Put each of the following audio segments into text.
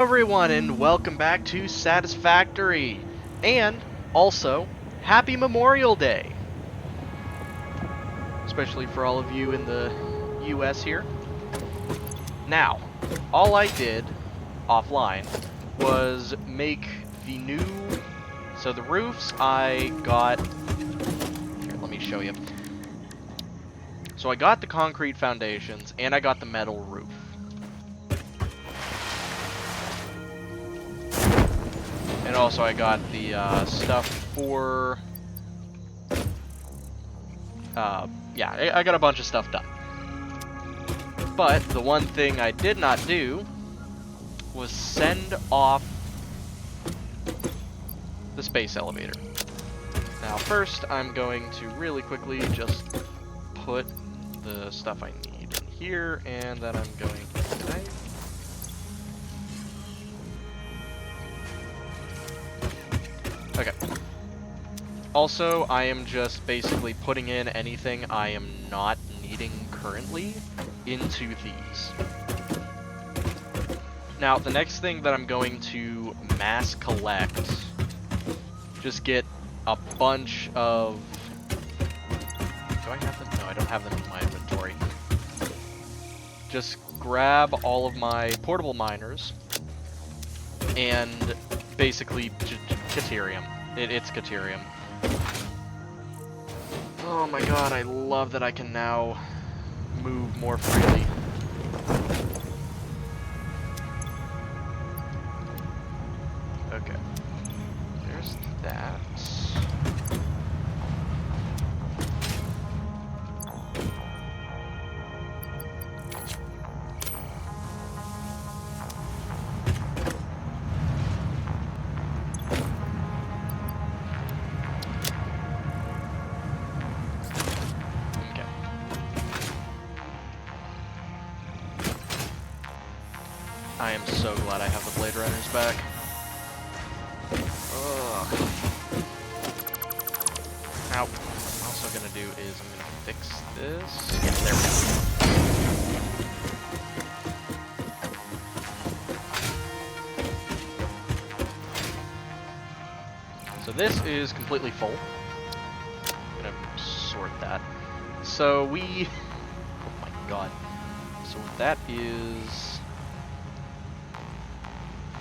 Everyone, and welcome back to Satisfactory, and also Happy Memorial Day, especially for all of you in the US here. Now, all I did offline was make the new, so the roofs I got, here, let me show you. So I got the concrete foundations, and I got the metal roof. And also I got the stuff for... yeah, I got a bunch of stuff done. But the one thing I did not do was send off the space elevator. Now first I'm going to really quickly just put the stuff I need in here, and then I'm going to... Okay. Also, I am just basically putting in anything I am not needing currently into these. Now, the next thing that I'm going to mass collect, just get a bunch of... Do I have them? No, I don't have them in my inventory. Just grab all of my portable miners and basically Caterium. It's Caterium. Oh my god, I love that I can now move more freely. Okay. There's that. I am so glad I have the Blade Runners back. Ugh. Now, what I'm also gonna do is I'm gonna fix this. Yeah, there we go. So this is completely full. I'm gonna sort that. So we... Oh my god. So that is...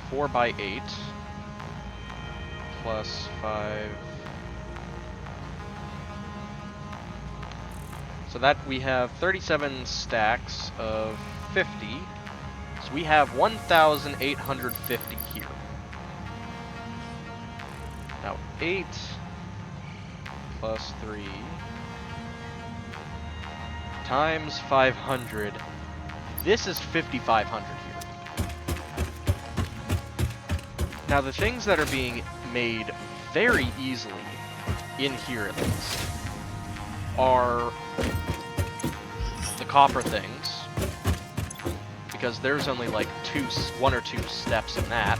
4 by 8 plus 5. So that we have 37 stacks of 50. So we have 1,850 here. Now 8 plus 3 times 500. This is 5,500 here. Now the things that are being made very easily, in here at least, are the copper things, because there's only like one or two steps in that.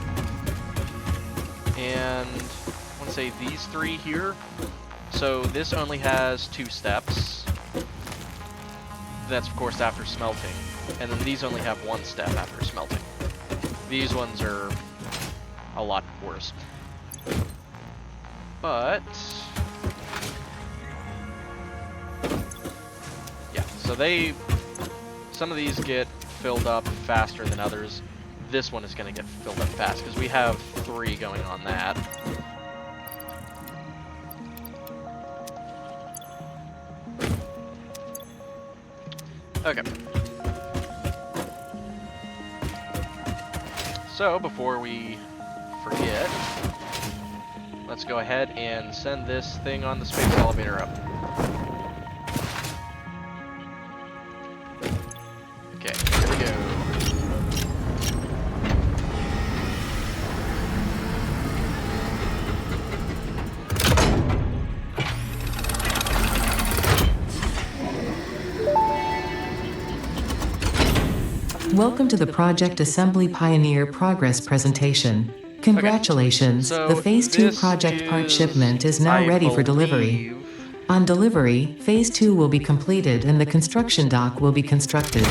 And I want to say these three here, so this only has 2 steps. That's of course after smelting, and then these only have 1 step after smelting. These ones are a lot worse. But yeah, so some of these get filled up faster than others. This one is going to get filled up fast because we have 3 going on that. Okay. So before we forget, let's go ahead and send this thing on the space elevator up. Okay, here we go. Welcome to the Project Assembly Pioneer Progress presentation. Congratulations, Okay. So the Phase 2 project part shipment is now ready for delivery. On delivery, Phase 2 will be completed and the construction dock will be constructed.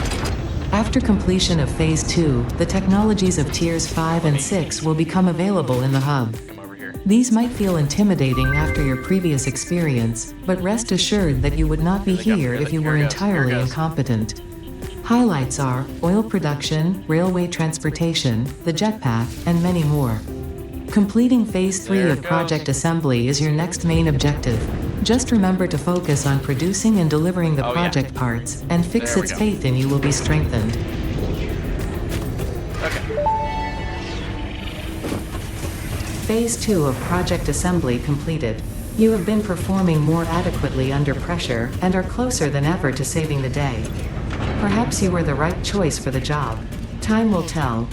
After completion of Phase 2, the technologies of Tiers 5 and 6 will become available in the hub. Come over here. These might feel intimidating after your previous experience, but rest assured that you would not be here if you were entirely incompetent. Highlights are oil production, railway transportation, the jetpack, and many more. Completing Phase 3 of Project Assembly is your next main objective. Just remember to focus on producing and delivering the project parts, and Fixit's faith in you will be strengthened. Okay. Phase 2 of Project Assembly completed. You have been performing more adequately under pressure, and are closer than ever to saving the day. Perhaps you were the right choice for the job. Time will tell.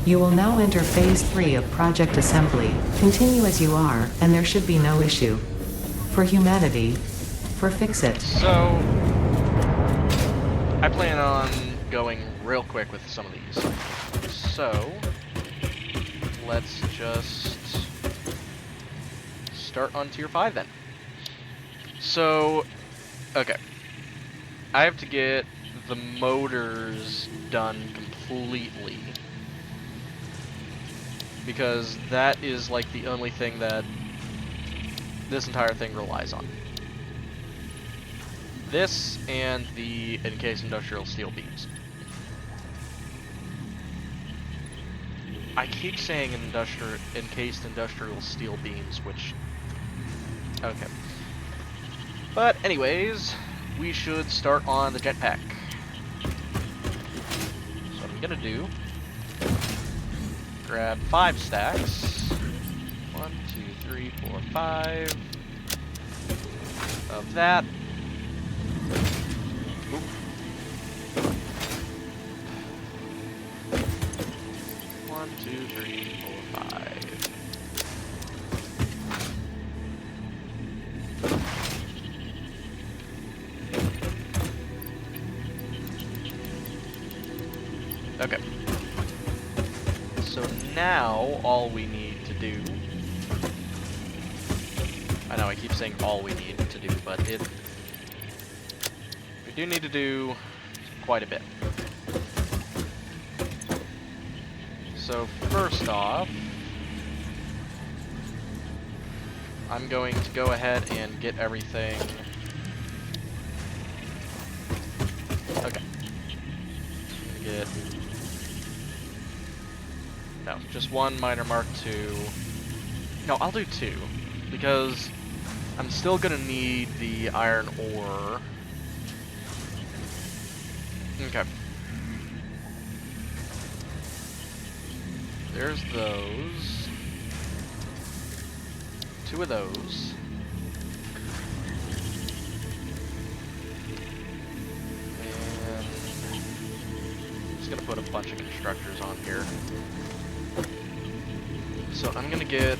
You will now enter Phase 3 of Project Assembly. Continue as you are, and there should be no issue. For humanity. For Fixit. So, I plan on going real quick with some of these. So, let's just start on Tier 5 then. So, okay. I have to get the motors done completely, because that is like the only thing that this entire thing relies on. This and the encased industrial steel beams. I keep saying encased industrial steel beams, which... okay. But anyways, we should start on the jetpack. So what I'm gonna do, grab 5 stacks. 1, 2, 3, 4, 5 of that. Oop. 1, 2, 3, 4, 5. Okay. So now all we need to do, I know I keep saying all we need to do, but we do need to do quite a bit. So first off, I'm going to go ahead and get everything. Okay. I'm gonna get, no, just one miner Mark II. No, I'll do 2, because I'm still gonna need the iron ore. Okay. There's those. 2 of those. And I'm just gonna put a bunch of constructors on here. So I'm gonna get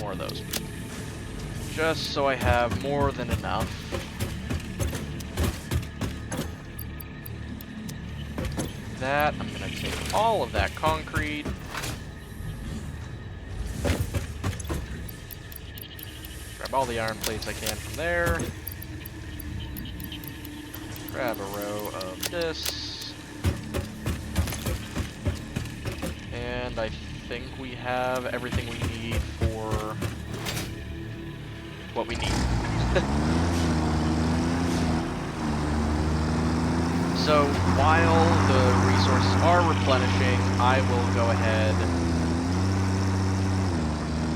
more of those, just so I have more than enough. That, I'm gonna take all of that concrete. Grab all the iron plates I can from there. Grab a row of this. And I think we have everything we need for what we need. So while the resources are replenishing, I will go ahead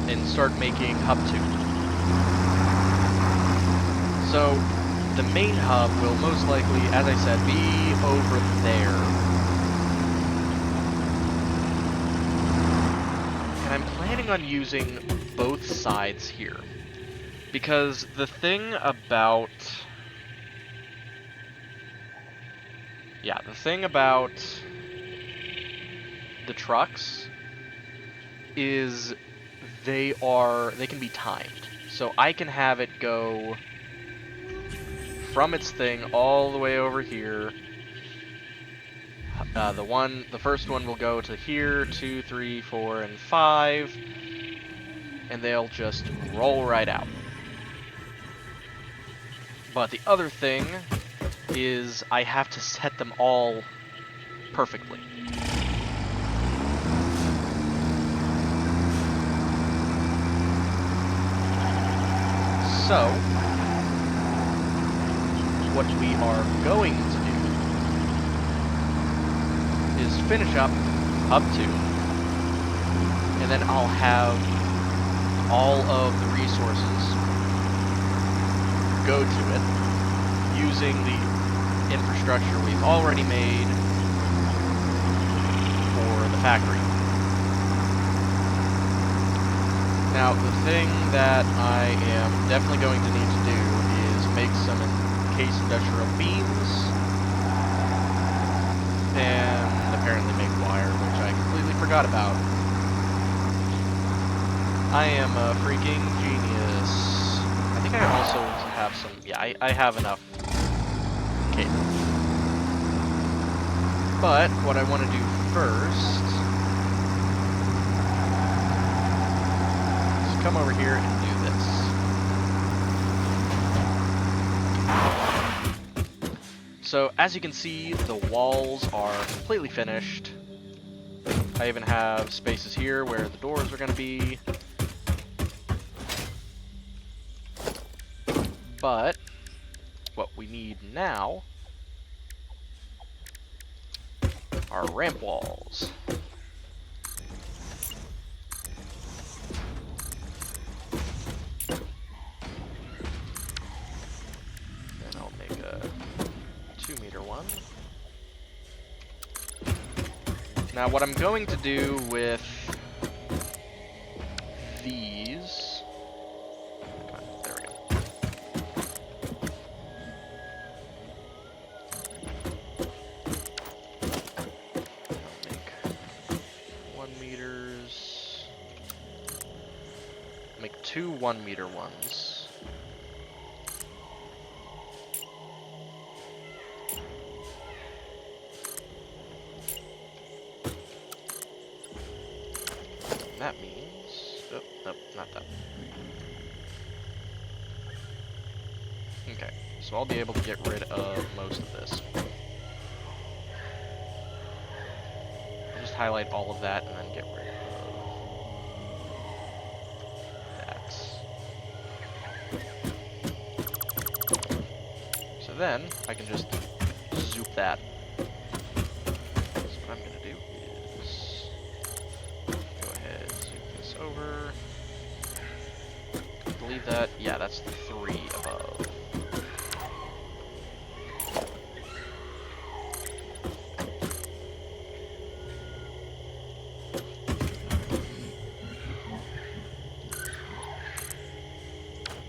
and start making Hub 2. So the main hub will most likely, as I said, be over there. And I'm planning on using both sides here, because the thing about the trucks is they can be timed. So I can have it go from its thing all the way over here. The first one will go to here, 2, 3, 4, and 5, and they'll just roll right out. But the other thing is I have to set them all perfectly. So, what we are going to do is finish up to, and then I'll have all of the resources go to it using the infrastructure we've already made for the factory. Now, the thing that I am definitely going to need to do is make some encased industrial beams, and apparently make wire, which I completely forgot about. I am a freaking genius. I think I also have some, yeah, I have enough cable. But what I want to do first come over here and do this. So, as you can see, the walls are completely finished. I even have spaces here where the doors are going to be. But, what we need now are ramp walls. Make a 2-meter one. Now what I'm going to do with these, there we go. Make 1 meters. Make 2 1-meter ones. That means... oh, nope, not that. Okay, so I'll be able to get rid of most of this. I'll just highlight all of that and then get rid of that. So then, I can just zoop that. So what I'm going to do is... over. I believe that, yeah, that's 3 above.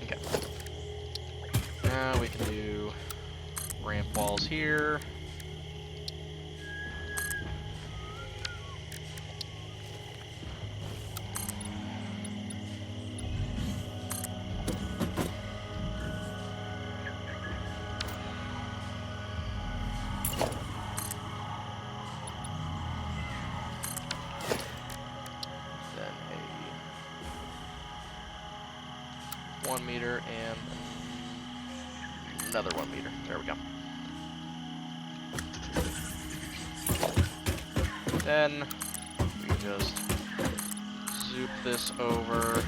Okay. Now we can do ramp walls here. Then a 1 meter and another 1 meter. There we go. Then we just zoop this over.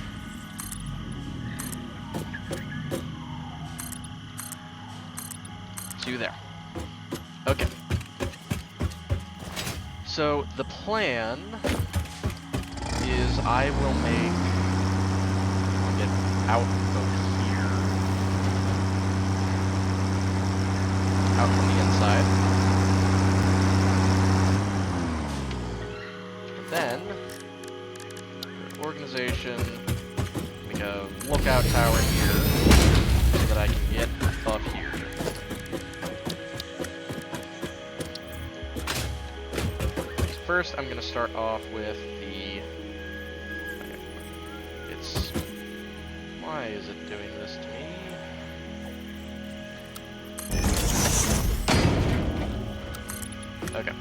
To there. Okay. So the plan is I will make, I'll get out of here, out from the inside. Then, organization, make a lookout tower here, so that I can get above here. So first, I'm going to start off with the, it's, why is it doing this to me? Okay.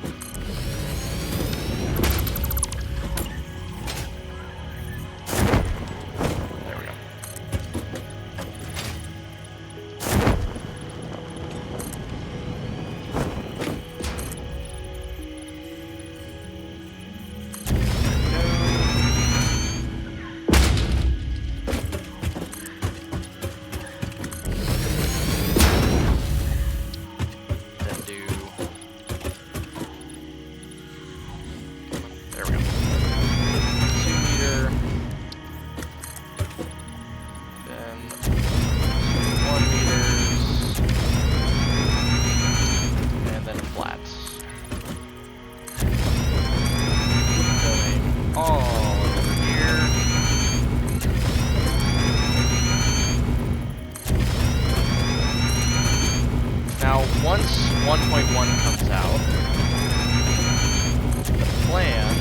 1.1 comes out, the plan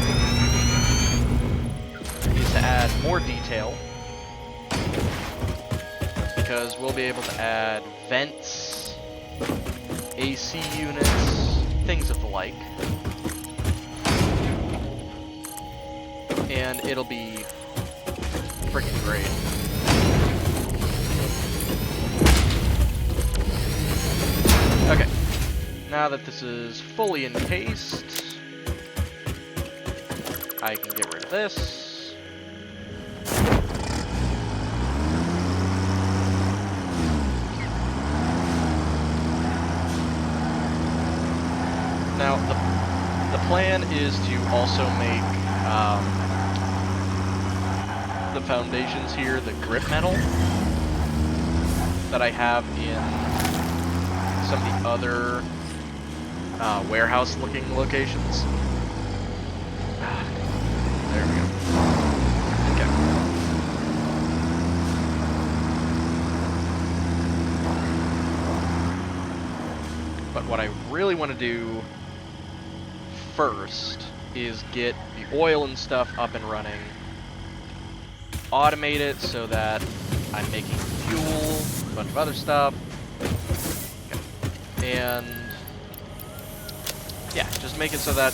is to add more detail, because we'll be able to add vents, AC units, things of the like. And it'll be freaking great. Okay, now that this is fully encased, I can get rid of this. Now, the plan is to also make the foundations here the grip metal that I have in some of the other warehouse-looking locations. There we go. Okay. But what I really want to do first is get the oil and stuff up and running, automate it so that I'm making fuel, a bunch of other stuff, okay. And yeah, just make it so that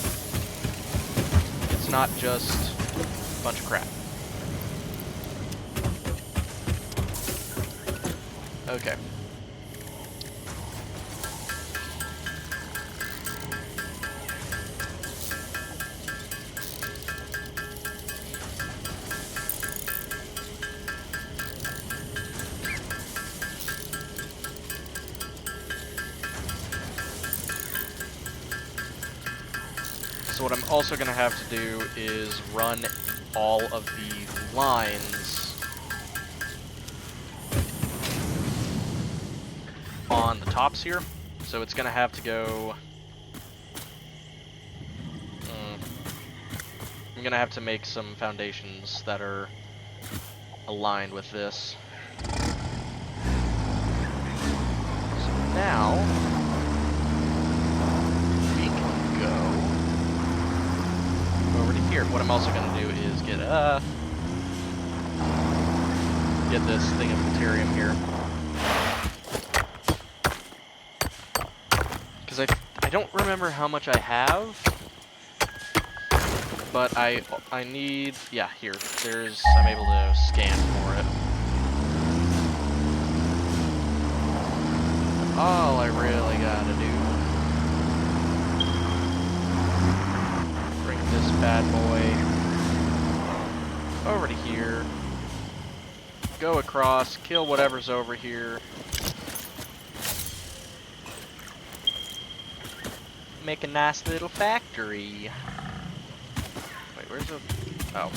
it's not just a bunch of crap. Okay. So what I'm also going to have to do is run all of the lines on the tops here. So it's going to have to go... I'm going to have to make some foundations that are aligned with this. So now... we can go over to here. What I'm also going to do is get this thing of Materium here, because I don't remember how much I have, but I need, yeah, here, I'm able to scan for it. All I really gotta do, bring this bad boy over to here, go across, kill whatever's over here, make a nice little factory. Wait, where's the... oh.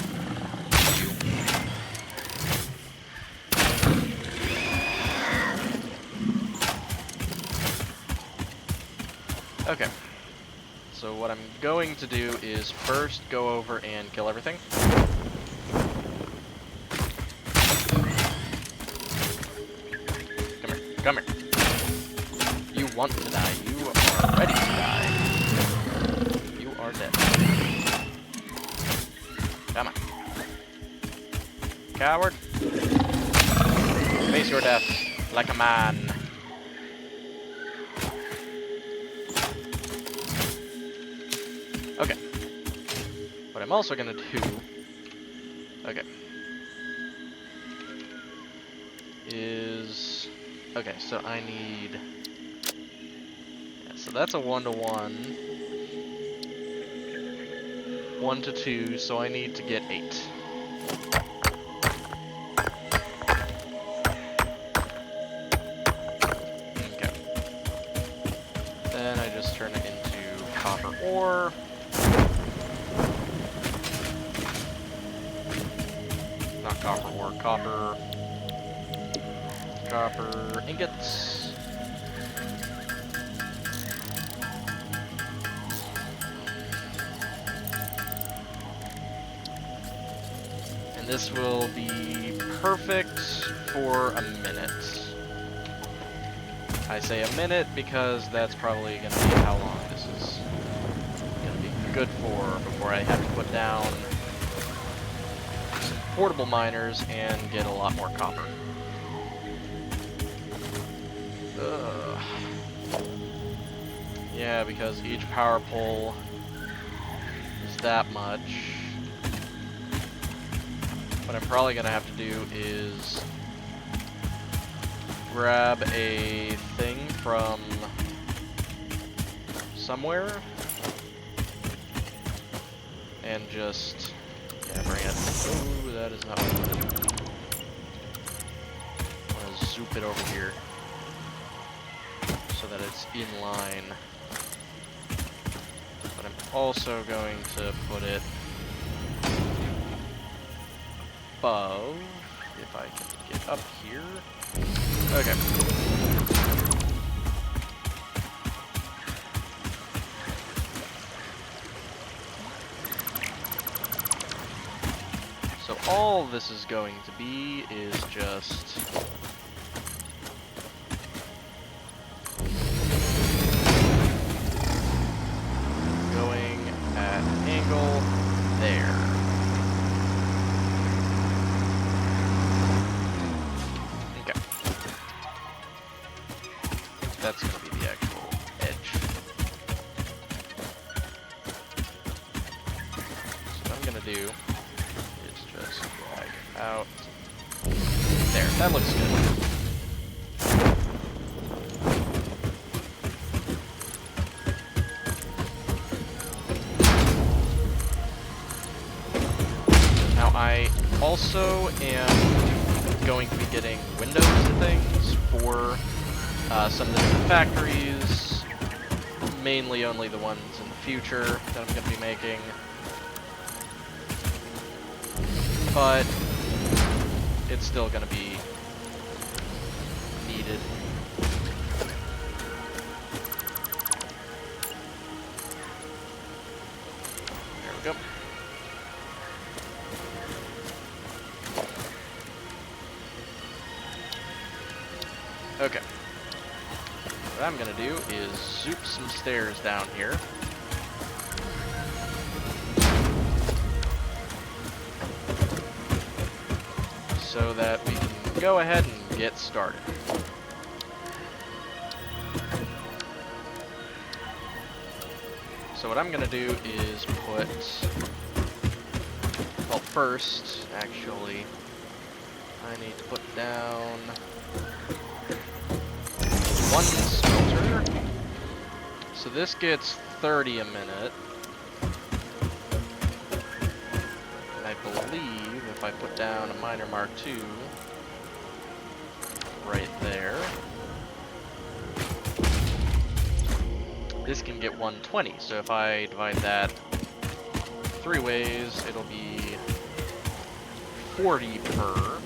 Okay. So what I'm going to do is first go over and kill everything. Come here. You want to die. You are ready to die. You are dead. Come on. Coward. Face your death like a man. Okay. What I'm also gonna do... okay. Is... okay, so I need... yeah, so that's a 1-to-1. 1-to-2, so I need to get 8. Okay. Then I just turn it into copper ore. Not copper ore, copper ingots. And this will be perfect for a minute. I say a minute because that's probably going to be how long this is going to be good for before I have to put down some portable miners and get a lot more copper. Ugh. Yeah, because each power pole is that much. What I'm probably going to have to do is grab a thing from somewhere and just, yeah, bring it. Oh, that is not what I wanted. I want to zoop it over here so that it's in line. But I'm also going to put it above, if I can get up here. Okay. So all this is going to be is just going at an angle there. Okay. That's going to be the actual edge. So what I'm going to do is just drag out. There, that looks good. Now I also am going to be getting windows and things for some of the different factories, mainly only the ones in the future that I'm going to be making. But it's still going to be needed. There we go. Okay. What I'm going to do is zoop some stairs down here. So that we can go ahead and get started. So what I'm gonna do is put, well, first, actually, I need to put down one smelter. So this gets 30 a minute. I believe if I put down a miner Mark II right there, this can get 120. So if I divide that 3 ways, it'll be 40 per.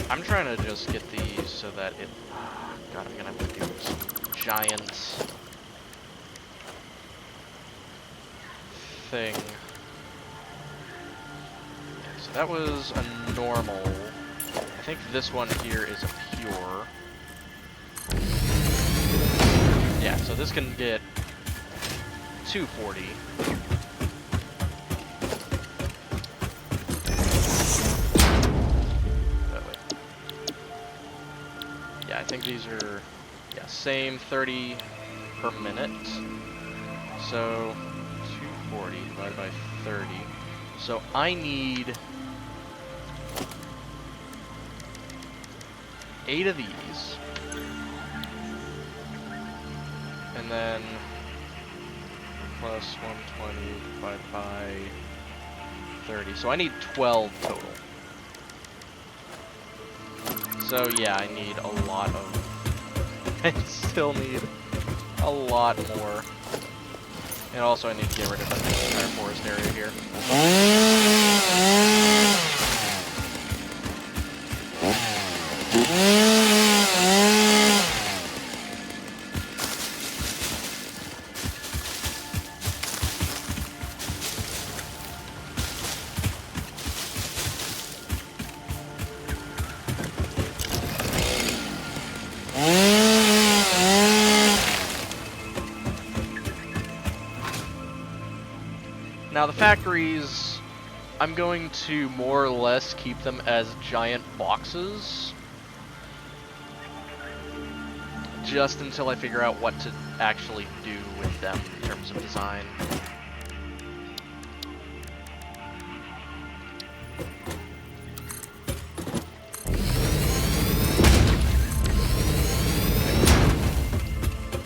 I'm trying to just get these so that it, God, I'm gonna have to do some giant thing. Okay, so that was a normal. I think this one here is a pure. Yeah, so this can get 240. Oh, wait. Yeah, I think these are, yeah, same 30 per minute. So 240 divided by 30. So I need 8 of these. And then plus 120 divided by 30. So I need 12 total. So yeah, I need a lot of... I still need a lot more. And also I need to get rid of the entire forest area here. Now the factories, I'm going to more or less keep them as giant boxes. Just until I figure out what to actually do with them in terms of design.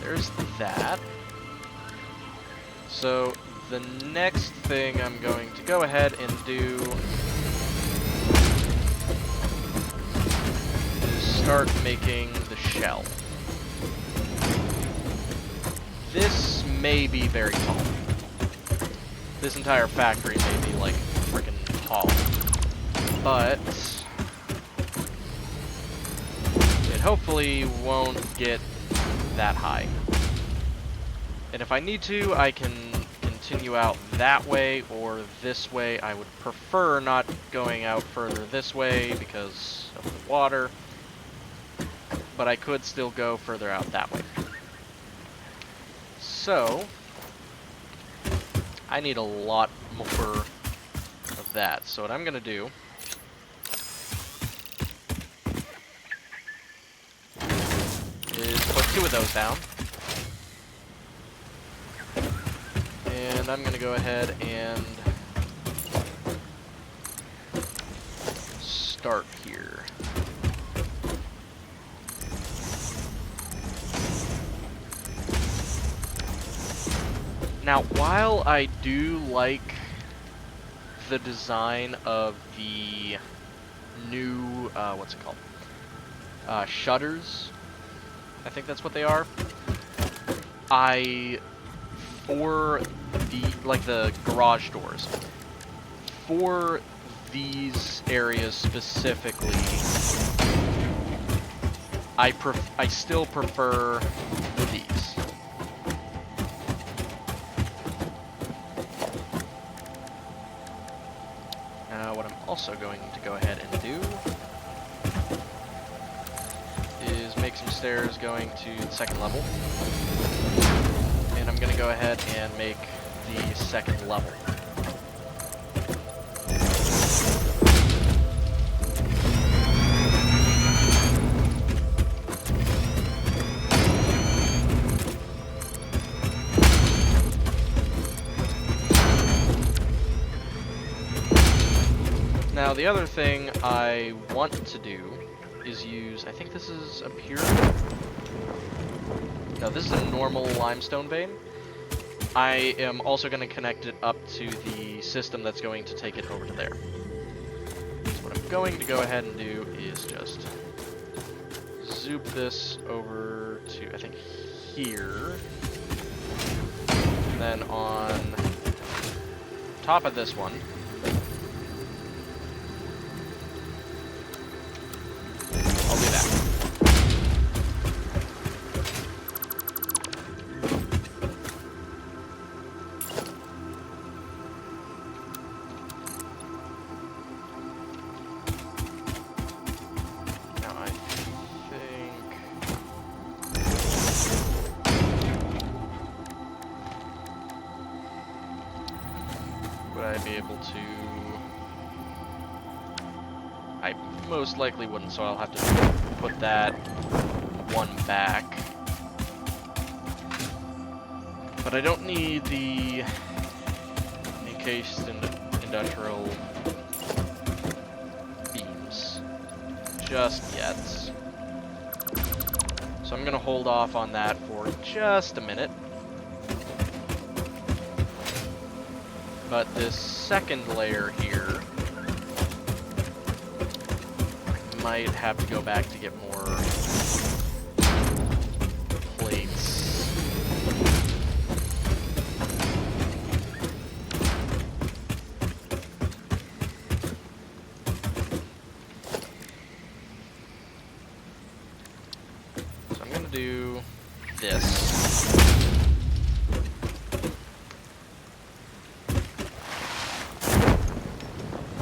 There's that. So the next thing I'm going to go ahead and do is start making the shell. This may be very tall. This entire factory may be like freaking tall. But it hopefully won't get that high. And if I need to, I can continue out that way or this way. I would prefer not going out further this way because of the water. But I could still go further out that way. So, I need a lot more of that. So what I'm going to do is put 2 of those down. And I'm going to go ahead and start here. Now, while I do like the design of the new, what's it called? Shutters, I think that's what they are. For the garage doors, for these areas specifically, I still prefer these. What I'm also going to go ahead and do is make some stairs going to the second level. And I'm going to go ahead and make the second level. Now the other thing I want to do is use, I think this is a pyramid? No, this is a normal limestone vein. I am also going to connect it up to the system that's going to take it over to there. So what I'm going to go ahead and do is just zoop this over to, I think, here. And then on top of this one, I'll do that. Now I think would I be able to? I most likely wouldn't, so I'll have to put that one back. But I don't need the encased industrial beams just yet. So I'm gonna hold off on that for just a minute. But this second layer here might have to go back to get more plates. So I'm gonna do this.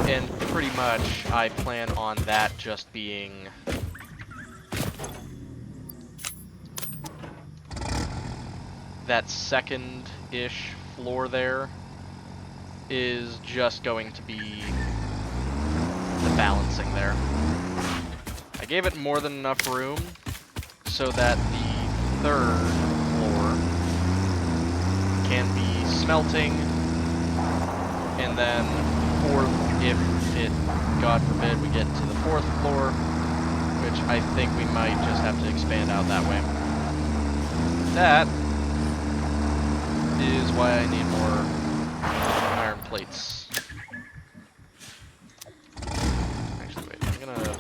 And pretty much I plan on that just being that second-ish floor there. is just going to be the balancing there. I gave it more than enough room so that the third floor can be smelting, and then fourth, if it, God forbid, we get to the fourth floor, which I think we might just have to expand out that way. That is why I need more iron plates. Actually, wait, I'm gonna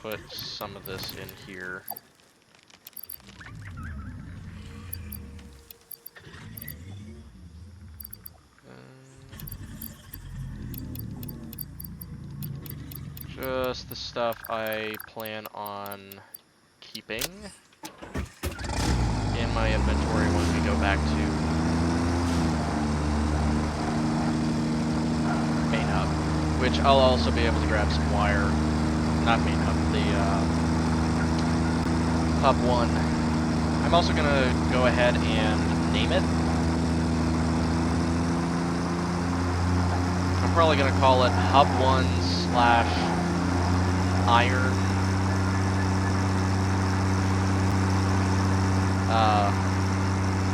put some of this in here. Just the stuff I plan on keeping in my inventory when we go back to main hub, which I'll also be able to grab some wire. Not main hub, the hub 1. I'm also gonna go ahead and name it. I'm probably gonna call it hub 1/iron.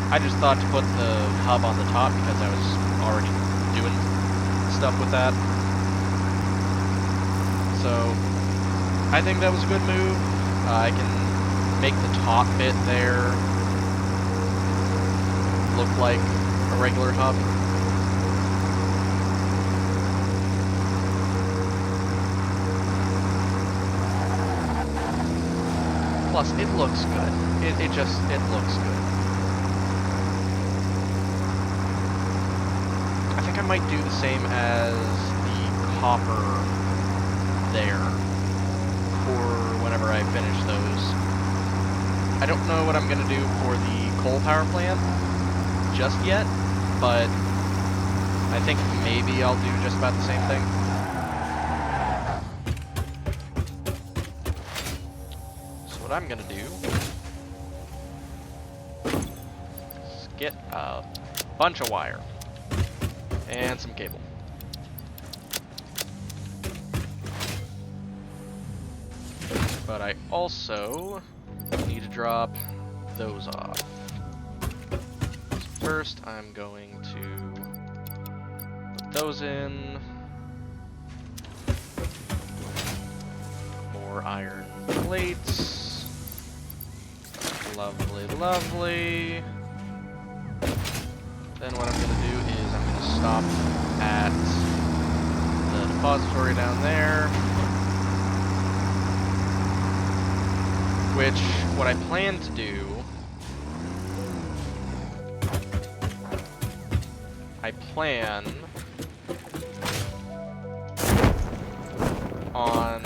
I just thought to put the hub on the top because I was already doing stuff with that. So I think that was a good move. I can make the top bit there look like a regular hub. Plus, it looks good. It looks good. I think I might do the same as the copper there for whenever I finish those. I don't know what I'm gonna do for the coal power plant just yet, but I think maybe I'll do just about the same thing. What I'm gonna do is get a bunch of wire and some cable. But I also need to drop those off. So first I'm going to put those in. More iron plates. Lovely, lovely. Then what I'm gonna do is I'm gonna stop at the depository down there. Which, what I plan to do, I plan on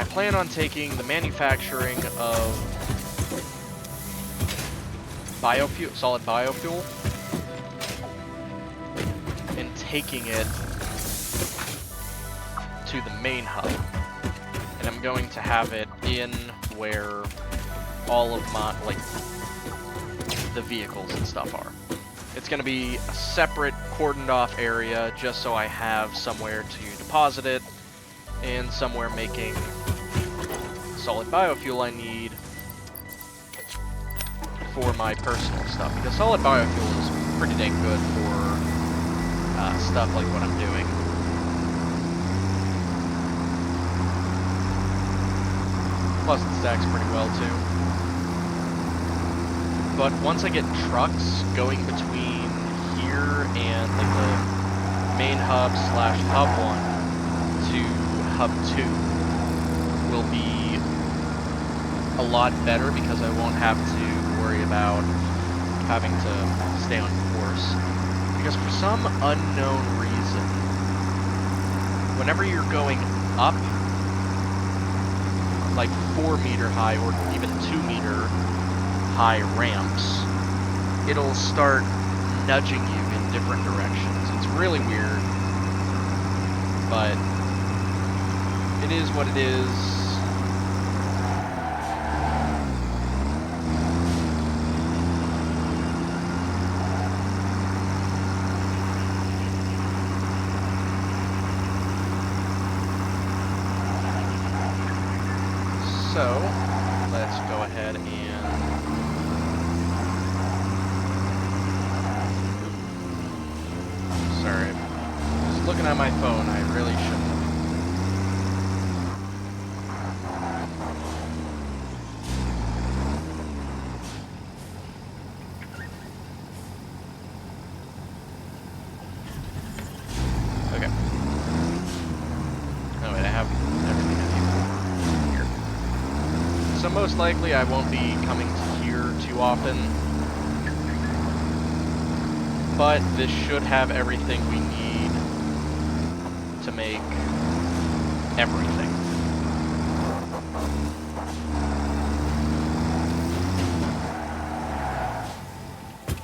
plan on taking the manufacturing of biofuel, solid biofuel, and taking it to the main hub. And I'm going to have it in where all of my, like, the vehicles and stuff are. It's going to be a separate cordoned off area just so I have somewhere to deposit it and somewhere making solid biofuel I need for my personal stuff, because solid biofuel is pretty dang good for stuff like what I'm doing. Plus it stacks pretty well too. But once I get trucks going between here and like the main hub slash hub 1 to hub 2 will be a lot better, because I won't have to worry about having to stay on course. Because for some unknown reason, whenever you're going up like 4-meter high or even 2-meter high ramps, it'll start nudging you in different directions. It's really weird, but it is what it is. So, let's go ahead and... Sorry, just looking at my phone, I really shouldn't have. Okay. Oh wait, I have everything I need here. So most likely I won't be coming to here too often. But this should have everything we need to make everything.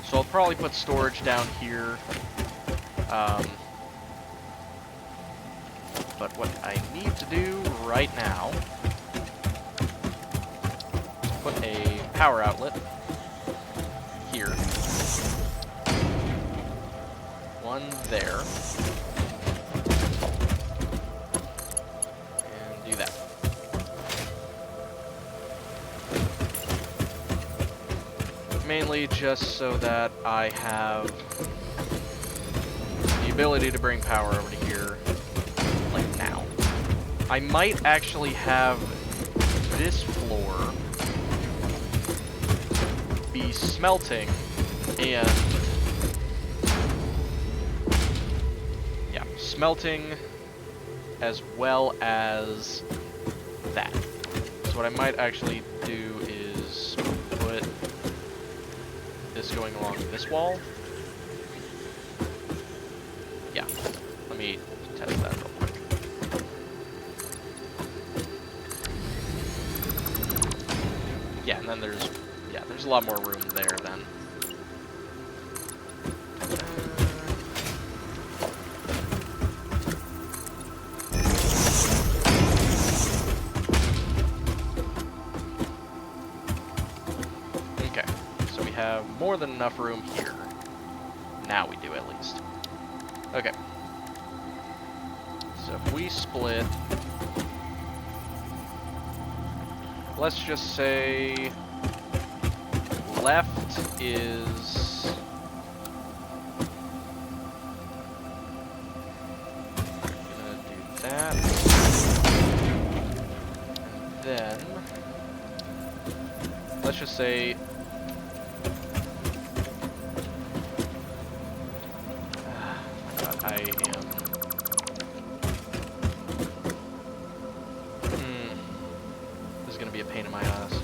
So I'll probably put storage down here. But what I need to do right now is put a power outlet here. One there. And do that. Mainly just so that I have the ability to bring power over to here, like now. I might actually have this floor be smelting and smelting as well as that. So what I might actually do is put this going along this wall. Yeah, let me test that real quick. Yeah, and then there's a lot more room there then. More than enough room here. Now we do, at least. Okay. So if we split... Let's just say... Left is... Gonna do that. And then... Let's just say... This is gonna be a pain in my ass.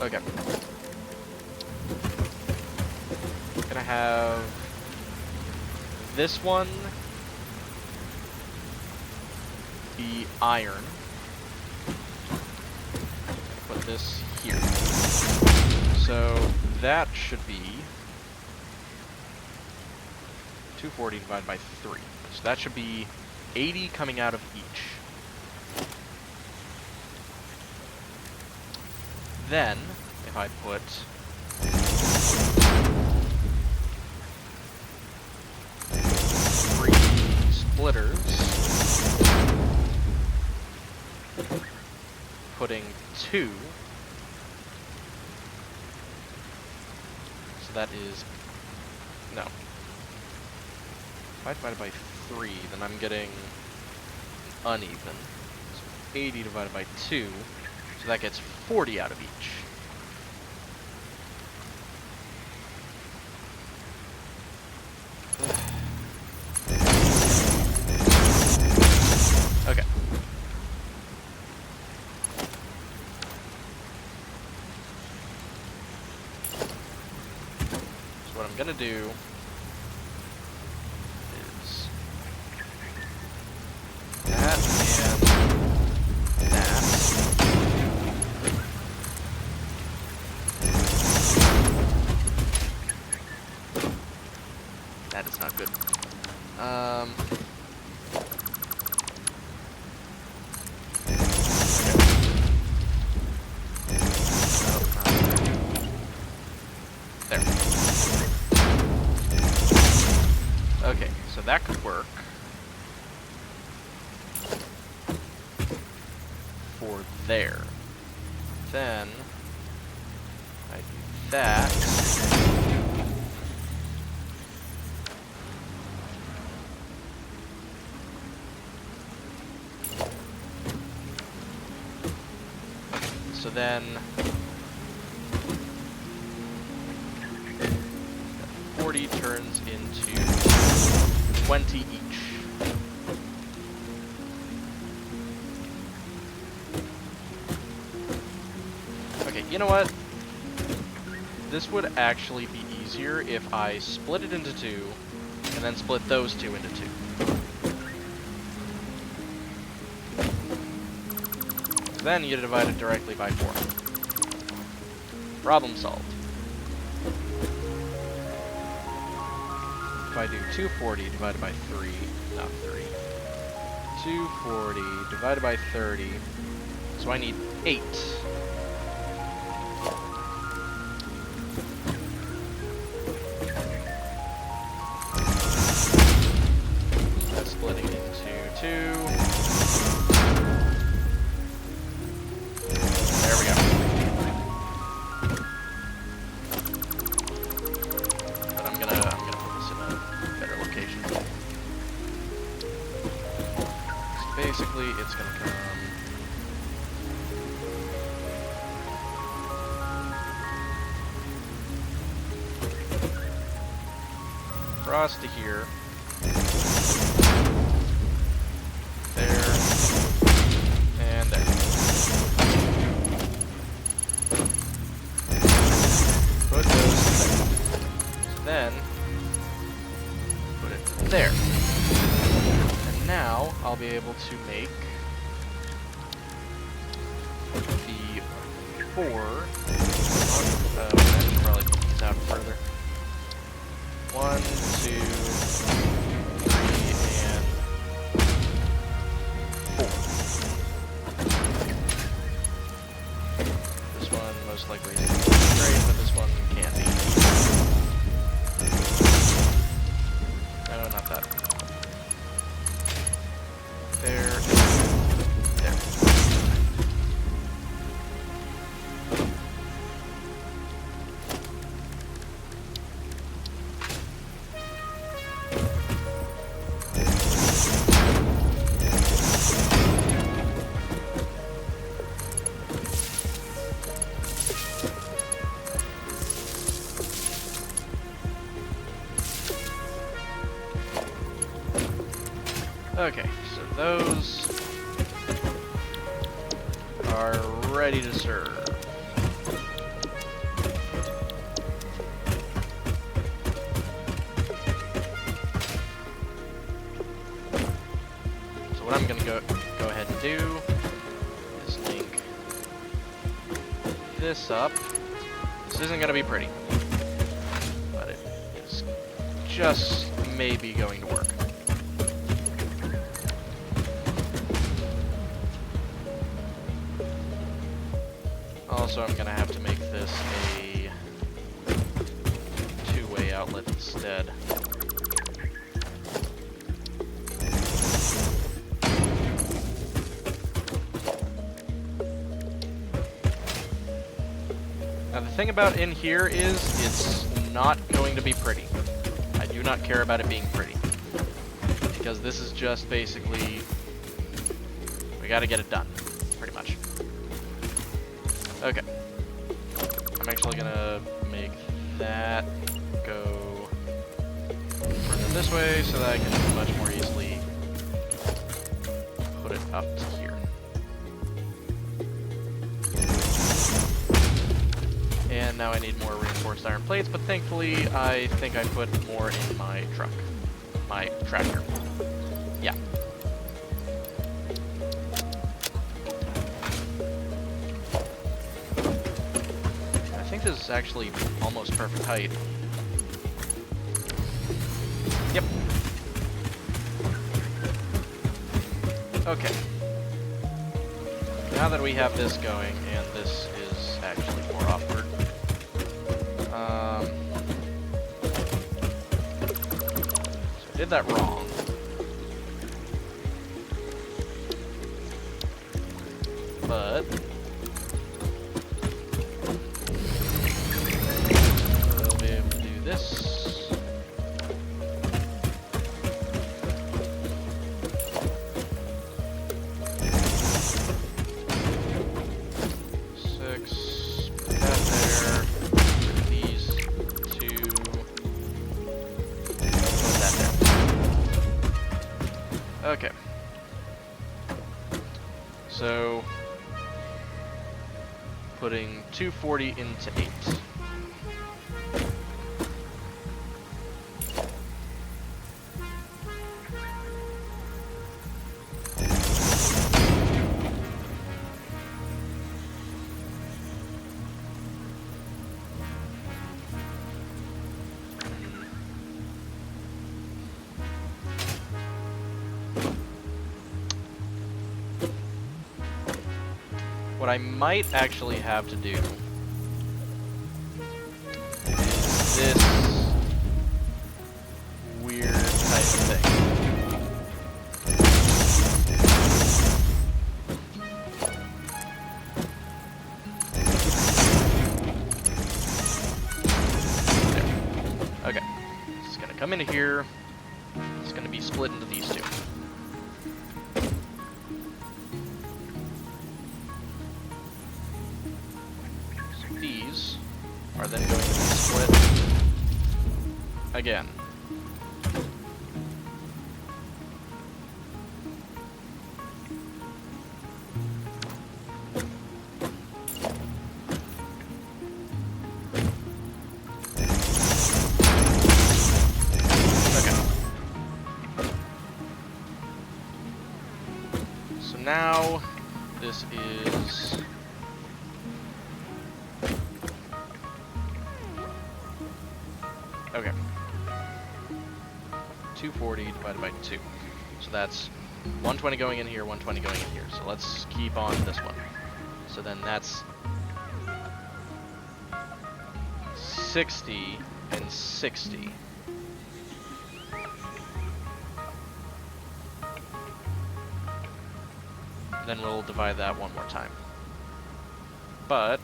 Okay. Gonna have this one be iron. Put this here. So that should be 240 divided by 3. So that should be 80 coming out of each. Then, if I put 3 splitters, putting 2, so that is, no. If I divide it by 3, then I'm getting uneven. So 80 divided by 2, so that gets 40 out of each. Okay. So what I'm gonna do is that and that. That is not good. Okay, so that could work. For there. Then I do that. So then 40 turns into 20 each. Okay, you know what? This would actually be easier if I split it into two, and then split those two into two. Then you divide it directly by 4. Problem solved. If I do 240 divided by 3, not 3. 240 divided by 30, so I need 8. That's splitting into 2. There we go. But I'm gonna put this in a better location. So basically, it's gonna come across to here. There. And there. Put those there. So then, put it there. And now, I'll be able to make the 4. I should probably put these out further. 1, 2, 3, and 4. This one most likely is straight, but this one can't be. No, not that. There. There. Okay, so those are ready to serve. So what I'm gonna go ahead and do is link this up. This isn't gonna be pretty, but it is just maybe going to work. Also, I'm gonna have to make this a two-way outlet instead. Now the thing about in here is it's not going to be pretty. I do not care about it being pretty. Because this is just basically, we gotta get it done, pretty much. Okay. I'm actually gonna make that go further this way so that I can much more easily put it up to here. And now I need more reinforced iron plates, but thankfully I think I put more in my truck. My tractor. Yeah. I think this is actually almost perfect height. Yep. Okay. Now that we have this going, and this is actually more awkward. So did that wrong. But we'll be able to do this. Okay. So, putting 240 into 8. What I might actually have to do is this weird type of thing. There. Okay. It's gonna come into here. It's gonna be split into these two. Are then going to be split again. Okay. So now this is okay. 240 divided by 2. So that's 120 going in here, 120 going in here. So let's keep on this one. So then that's 60 and 60. Then we'll divide that one more time. But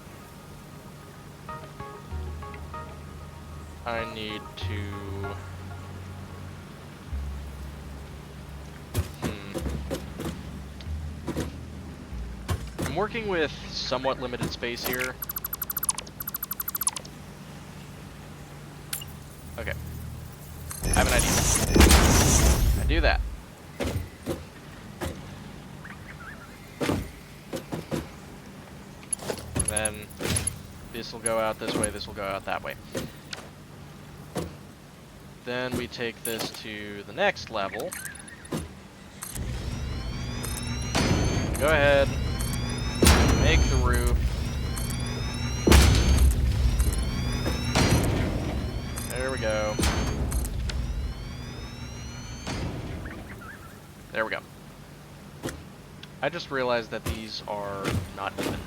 I need to... I'm working with somewhat limited space here. Okay. I have an idea. I do that. And then this will go out this way, this will go out that way. Then we take this to the next level. Go ahead, make the roof. There we go. There we go. I just realized that these are not even.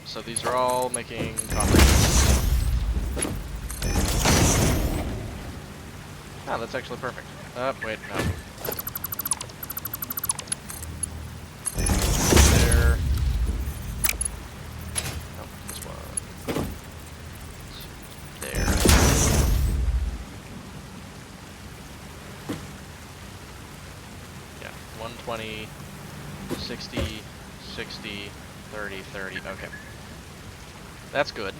So these are all making concrete. Ah, that's actually perfect. Wait, no. There. Nope, this one. There. Yeah, 120, 60, 60, 30, 30, okay. That's good.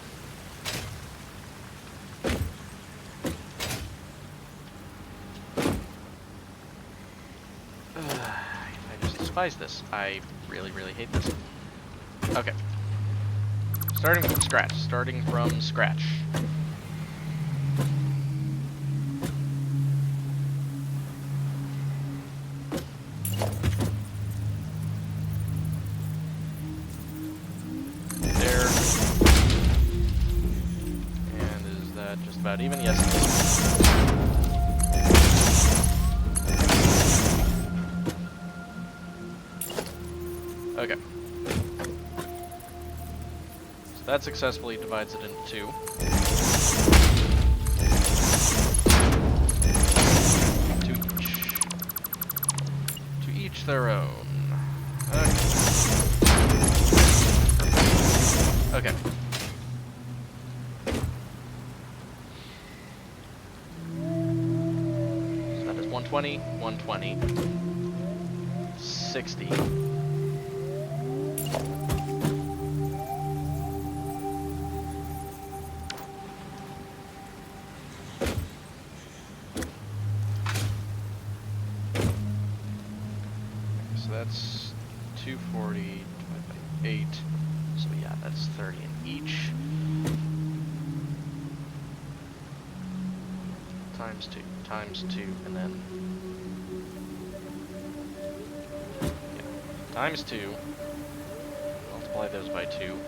I just despise this. I really, really hate this. Okay. Starting from scratch. Starting from scratch. Just about even, yes. Okay. So that successfully divides it into 2. To each their own. Okay. So that is 120, 120, 60. So that's 240 divided by 8. So yeah, that's 30 in each. Times 2, and then yeah, times 2. Multiply those by 2.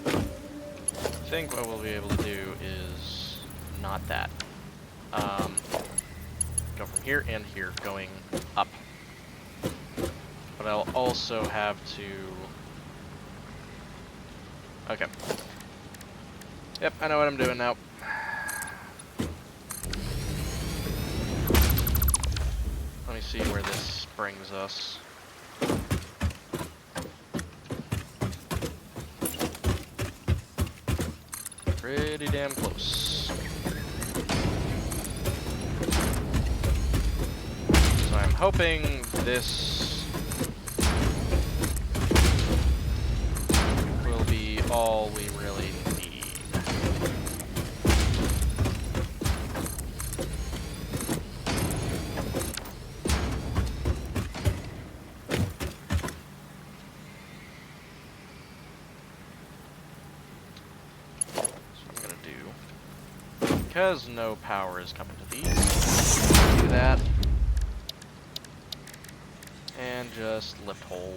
I think what we'll be able to do is not that. Go from here and here, going up. But I'll also have to... Okay. Yep, I know what I'm doing now. Let me see where this brings us. Pretty damn close. So I'm hoping this will be all we really need. Because no power is coming to these, do that. And just lift hole.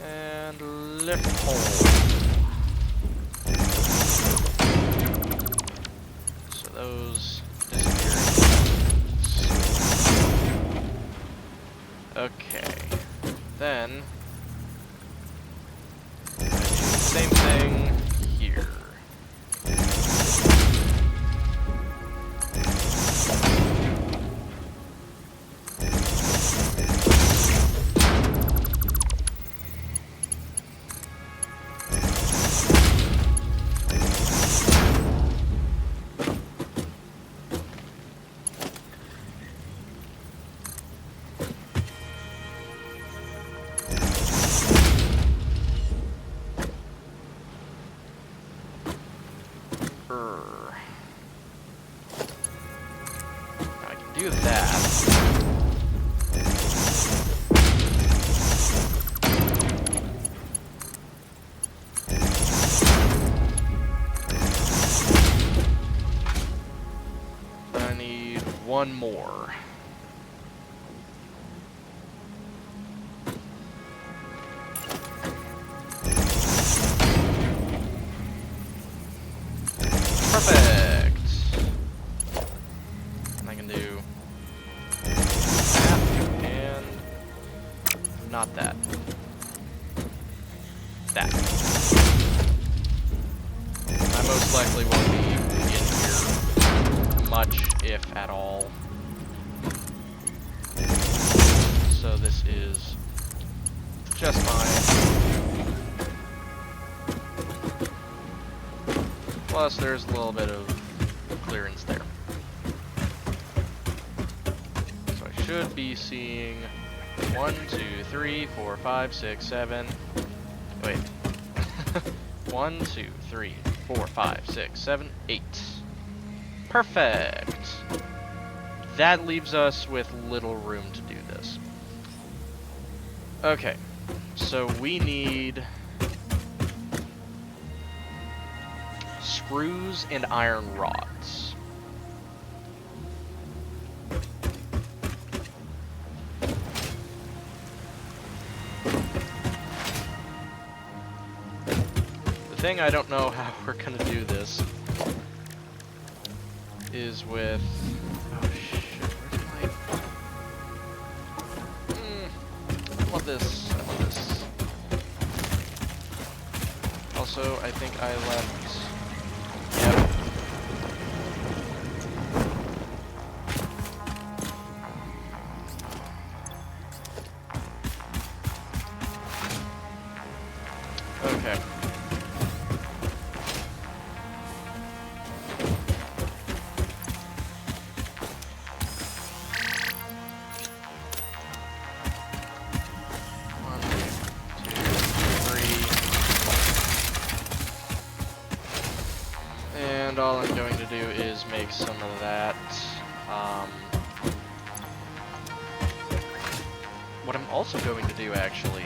And lift hole. So those disappear. Okay. Then same thing here. I can do that. But I need one more. Perfect. And I can do that and not that. That. I most likely won't be in here much, if at all. So this is just fine. Plus, there's a little bit of clearance there. So I should be seeing 1, 2, 3, 4, 5, 6, 7. Wait. 1, 2, 3, 4, 5, 6, 7, 8. Perfect! That leaves us with little room to do this. Okay. So we need screws and iron rods. The thing I don't know how we're gonna do this is with... Oh shit, where's want this. I want this. Also, I think I left... Yep. Okay. One, two, three. And all I'm going to do is make some of that. What I'm also going to do, actually,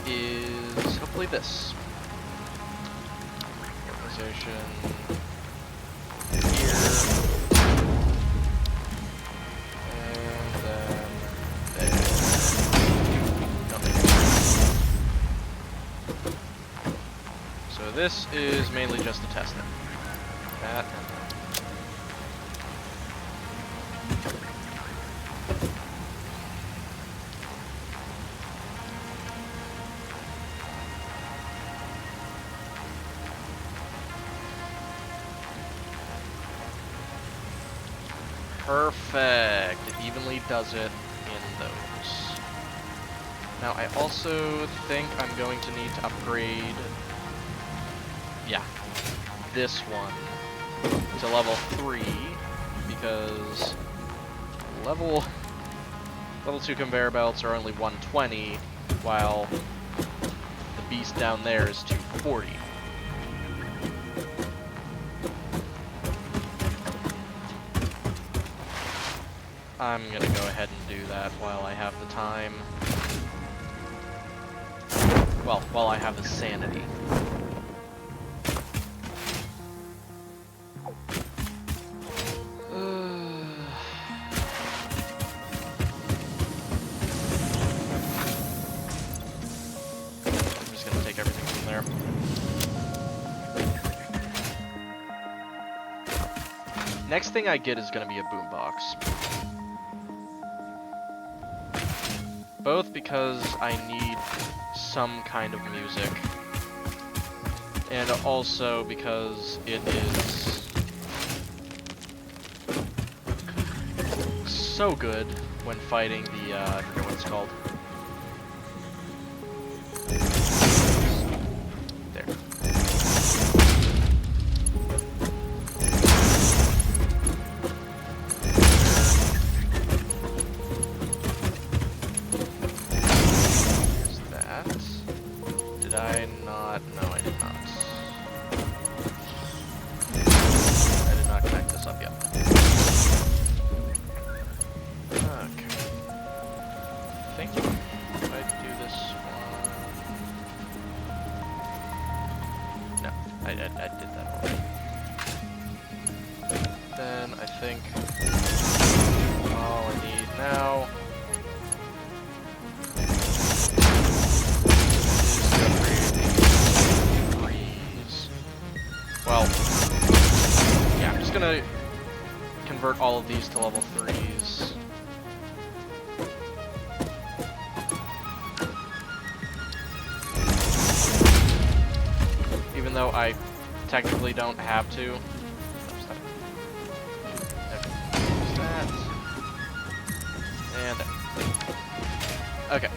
is hopefully this. Organization here. And then there. Nothing. So this is mainly just to test it. That and that. Perfect. It evenly does it in those. Now I also think I'm going to need to upgrade, yeah, this one to level 3 because level 2 conveyor belts are only 120 while the beast down there is 240. I'm gonna go ahead and do that while I have the time. Well, while I have the sanity. I'm just gonna take everything from there. Next thing I get is gonna be a boombox. Both because I need some kind of music, and also because it is so good when fighting the, I forget what it's called. There. Did I not? No, I did not. I did not connect this up yet. Okay. I think if I do this one... No, I did that already. Then I think all I need now well, yeah, I'm just gonna convert all of these to level 3s. Even though I technically don't have to. There's that. And there. Okay.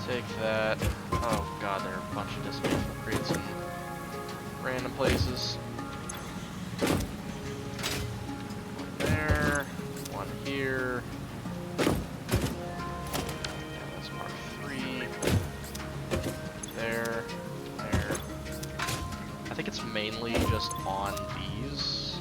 Take that. Oh god, there are a bunch of dismantle crates in random places. One there, one here. Yeah, that's Mark 3. There, there. I think it's mainly just on these.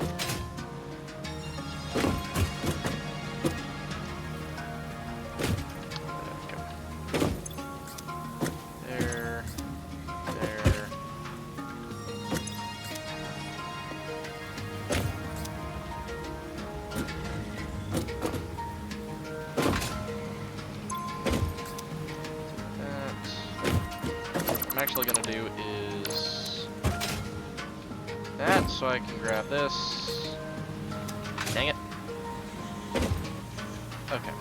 I'm actually gonna do is that, so I can grab this. Dang it. Okay.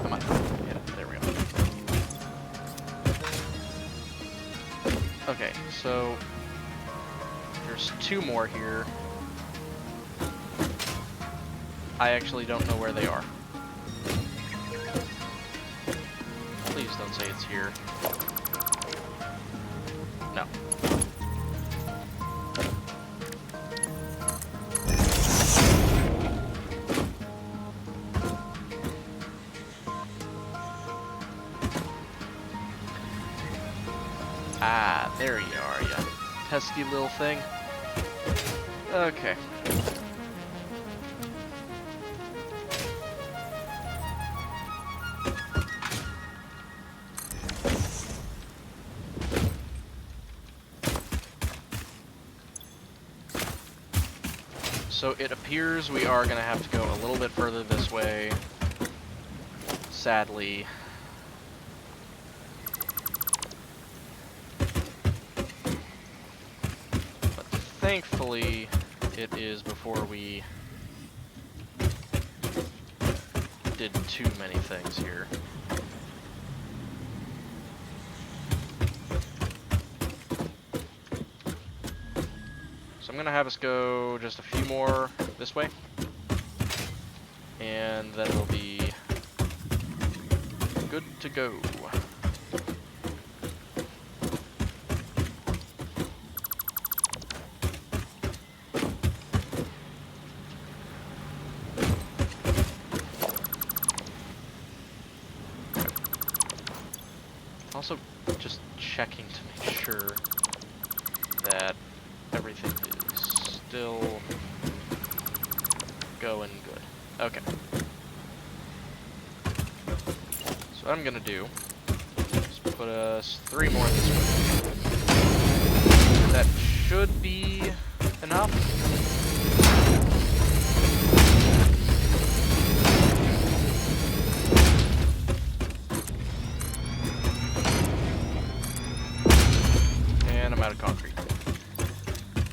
Come on. Yeah, there we go. Okay, so there's 2 more here. I actually don't know where they are. Please don't say it's here. No. Ah, there you are, you pesky little thing. Okay. So it appears we are going to have to go a little bit further this way, sadly. But thankfully, it is before we did too many things here. So I'm going to have us go just a few more this way, and then we'll be good to go. Also, just checking to make sure that everything is still going good. Okay. So what I'm gonna do is put us 3 more this way. That should be enough. And I'm out of concrete.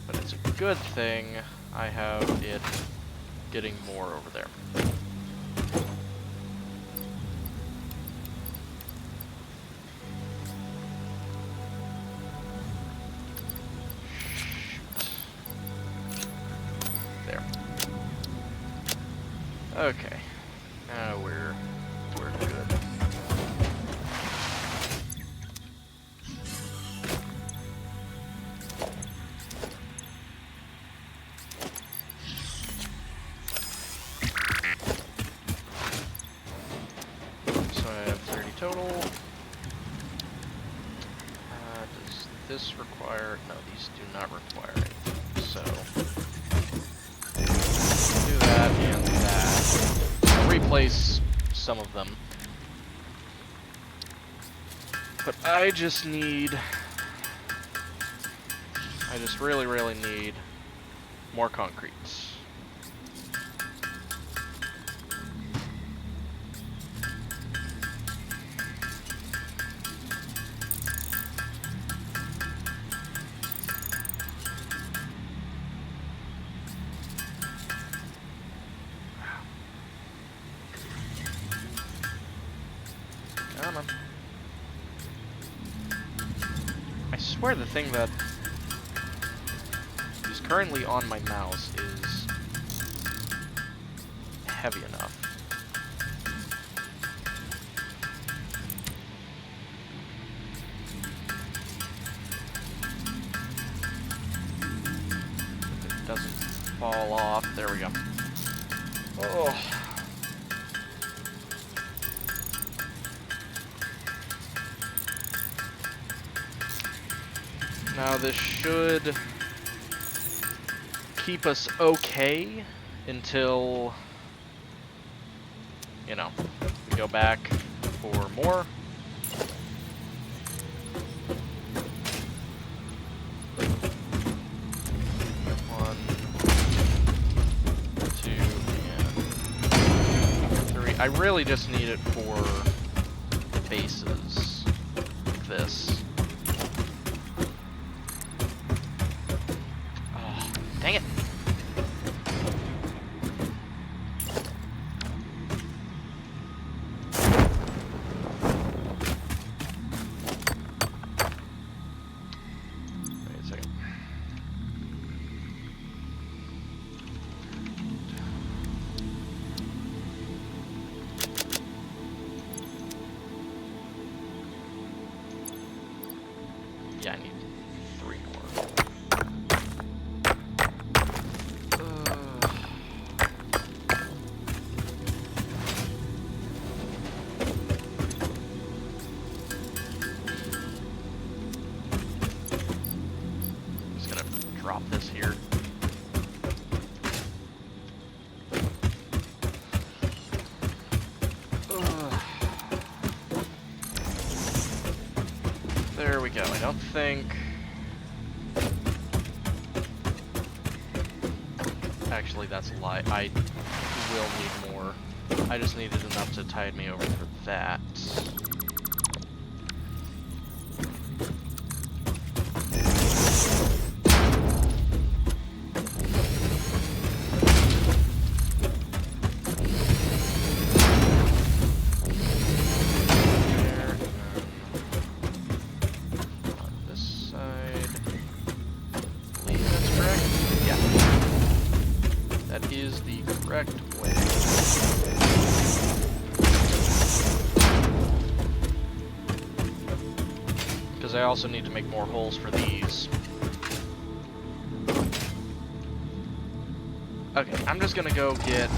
But it's a good thing I have it getting more over there. There. Okay. Now we're good. So I have 30 total. Does this require... No, these do not require anything. So... do that and that. I'll replace some of them. But I just really need more concrete. Come on. I swear the thing that is currently on my mouse is heavy enough. It doesn't fall off. There we go. Oh. Now this should keep us okay until, you know, we go back for more. I really just need it for the bases, like this. Oh, dang it! Wait a second. Yeah, I need 3 more. Just gonna drop this here. There we go. I don't think... Actually, that's a lie. I will need more. I just needed enough to tide me over for that. I also need to make more holes for these. Okay, I'm just gonna go get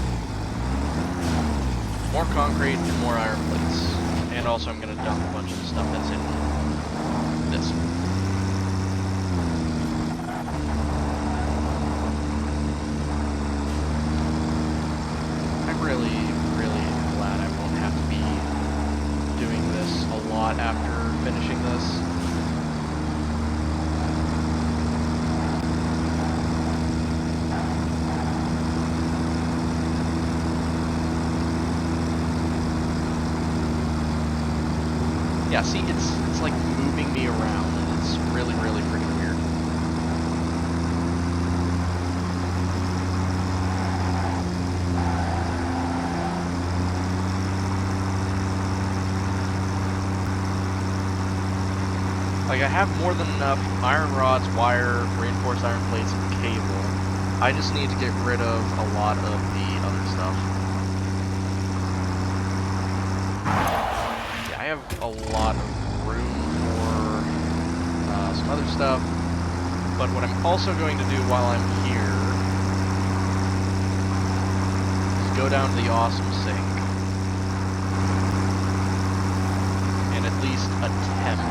more concrete and more iron plates. And also I'm gonna dump a bunch of the stuff that's in this. I'm really glad I won't have to be doing this a lot after finishing this. Yeah, see, it's like moving me around, and it's really freaking weird. Like, I have more than enough iron rods, wire, reinforced iron plates, and cable. I just need to get rid of a lot of the other stuff. I have a lot of room for some other stuff, but what I'm also going to do while I'm here is go down to the awesome sink and at least attempt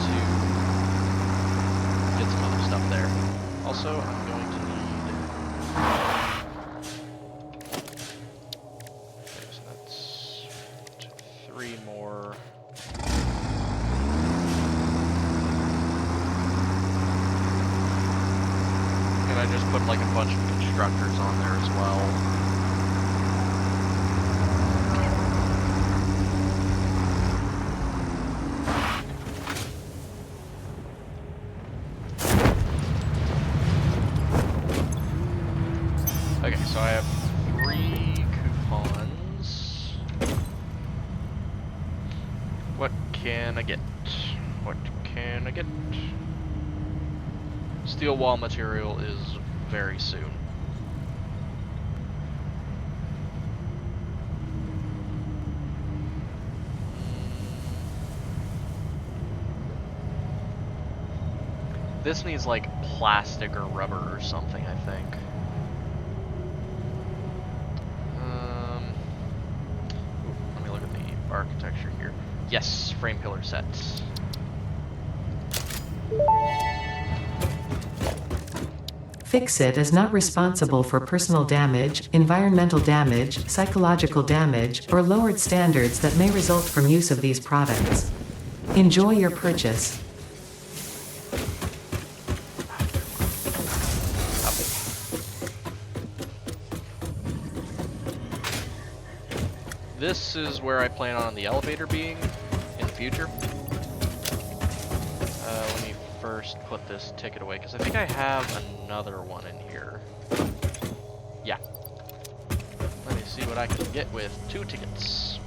to get some other stuff there. Also, I'm going to need... more. And I just put like a bunch of constructors on there as well. Okay, so I have 3 coupons. What can I get? What can I get? Steel wall material is very soon. This needs like plastic or rubber or something, I think. Let me look at the architecture here. Yes, frame pillar sets. Fix-It is not responsible for personal damage, environmental damage, psychological damage, or lowered standards that may result from use of these products. Enjoy your purchase. this is where I plan on the elevator being in the future. Let me first put this ticket away, because I think I have another one in here. Yeah. Let me see what I can get with 2 tickets.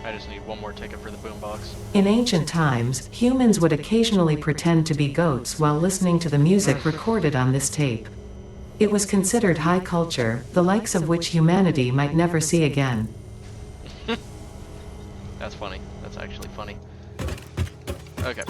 I just need one more ticket for the boombox. In ancient times, humans would occasionally pretend to be goats while listening to the music recorded on this tape. It was considered high culture, the likes of which humanity might never see again. That's funny. That's actually funny. Okay.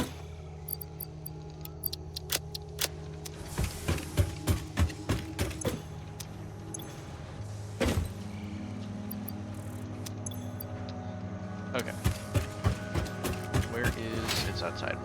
Okay. Where is... It's outside.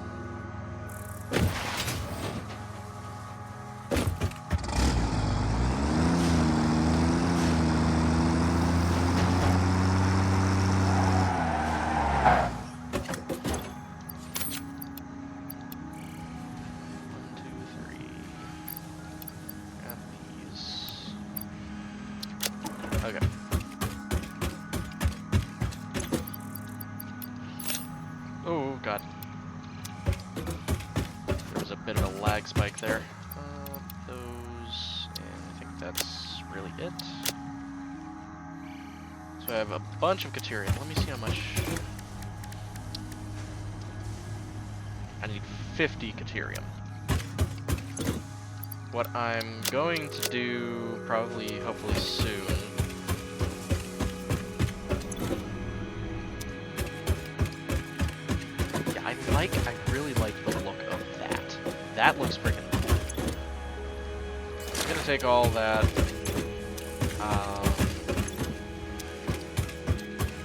Okay. Oh, God. There was a bit of a lag spike there. Those, and I think that's really it. So I have a bunch of Caterium. Let me see how much... I need 50 Caterium. What I'm going to do, probably, hopefully soon, I really like the look of that. That looks freaking cool. I'm gonna take all that.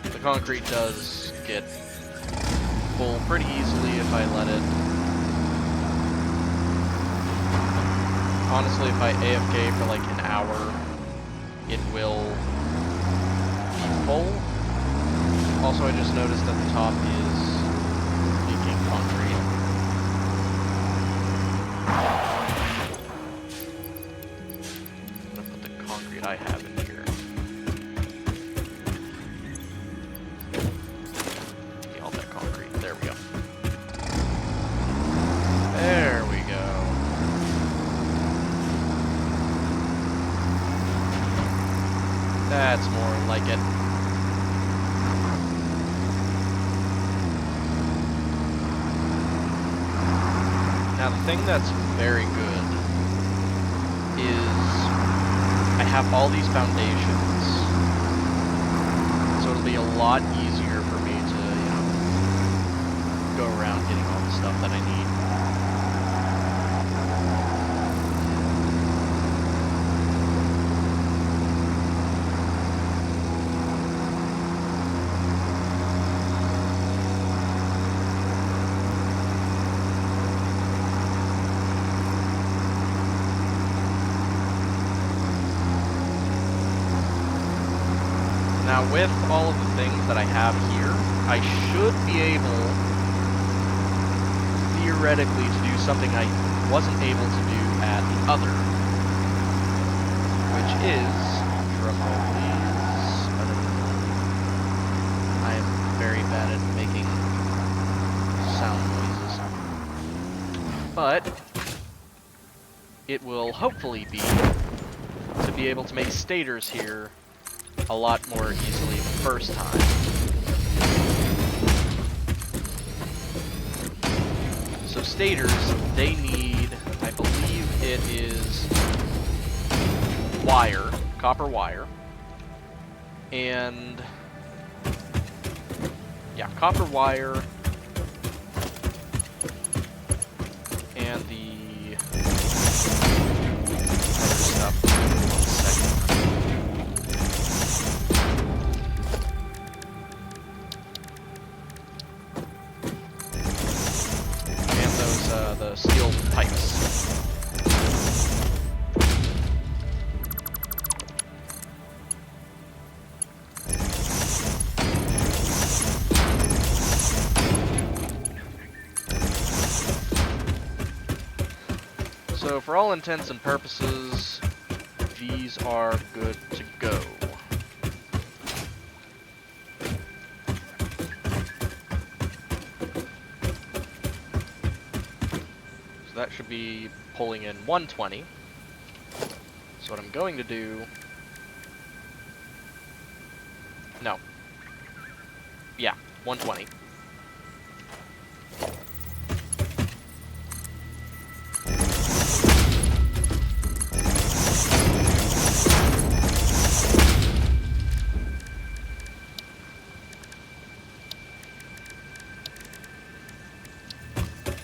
The concrete does get full pretty easily if I let it. Honestly, if I AFK for like an hour, it will be full. Also, I just noticed that the top is leaking concrete. I'm gonna put the concrete I have in here. Okay, all that concrete. There we go. There we go. That's more like it. Now the thing that's very good is I have all these foundations, so it'll be a lot easier for me to, you know, go around getting all the stuff that I need. Now with all of the things that I have here, I should be able, theoretically, to do something I wasn't able to do at the other. Which is, drumroll please, I am very bad at making sound noises. But, it will hopefully be to be able to make stators here a lot more easily the first time. So stators, they need, I believe it is wire, copper wire, and yeah, copper wire, and the stuff. The steel pipes. for all intents and purposes, these are good to go. So that should be pulling in 120. So what I'm going to do... No. Yeah, 120.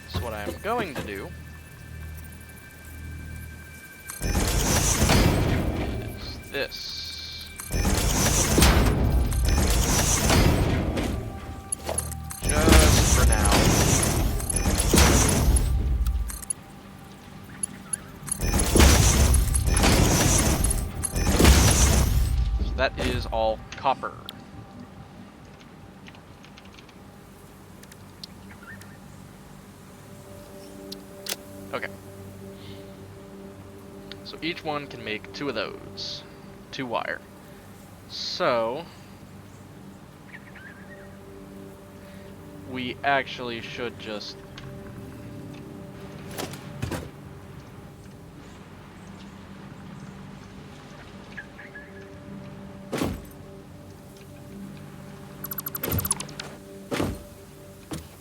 So what I'm going to do is this. Just for now. So that is all copper. Okay. So each one can make 2 of those. 2 wire. So we actually should just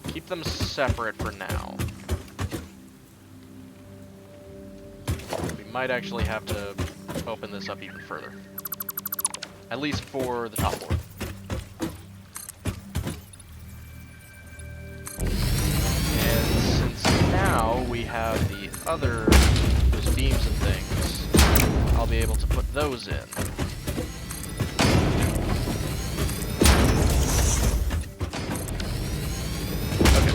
keep them separate for now. We might actually have to open this up even further. At least for the top floor. And since now we have the other, those beams and things, I'll be able to put those in. Okay.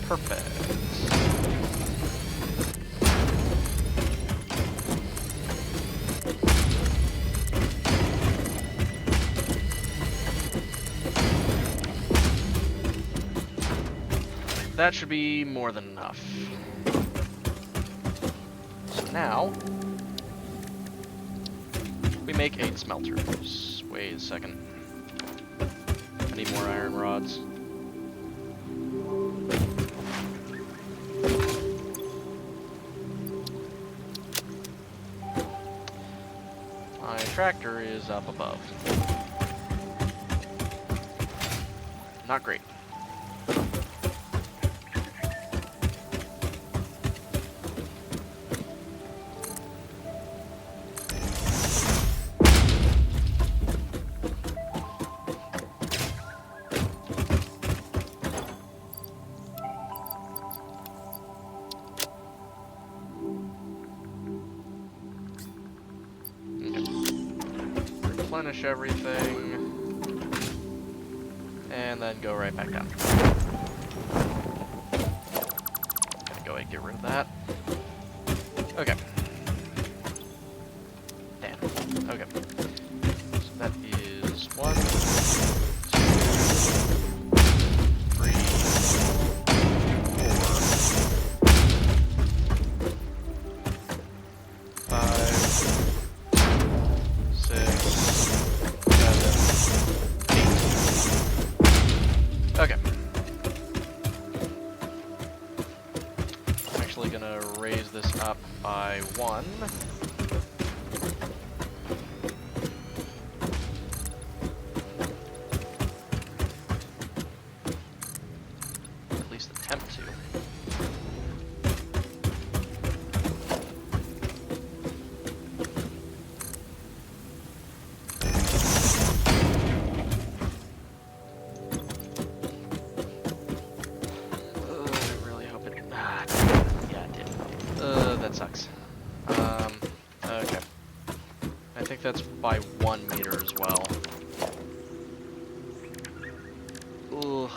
Perfect. That should be more than enough. So now, we make 8 smelters. Wait a second. I need more iron rods. My tractor is up above. Not great. Replenish everything, and then go right back down. Gonna go ahead and get rid of that. Okay. Damn. Okay. So that is 1, 2, 3, 4, 5, 6, 7, 8. Okay. I'm actually gonna raise this up by 1. At least attempt to. That sucks. Okay. I think that's by 1 meter as well. Ugh.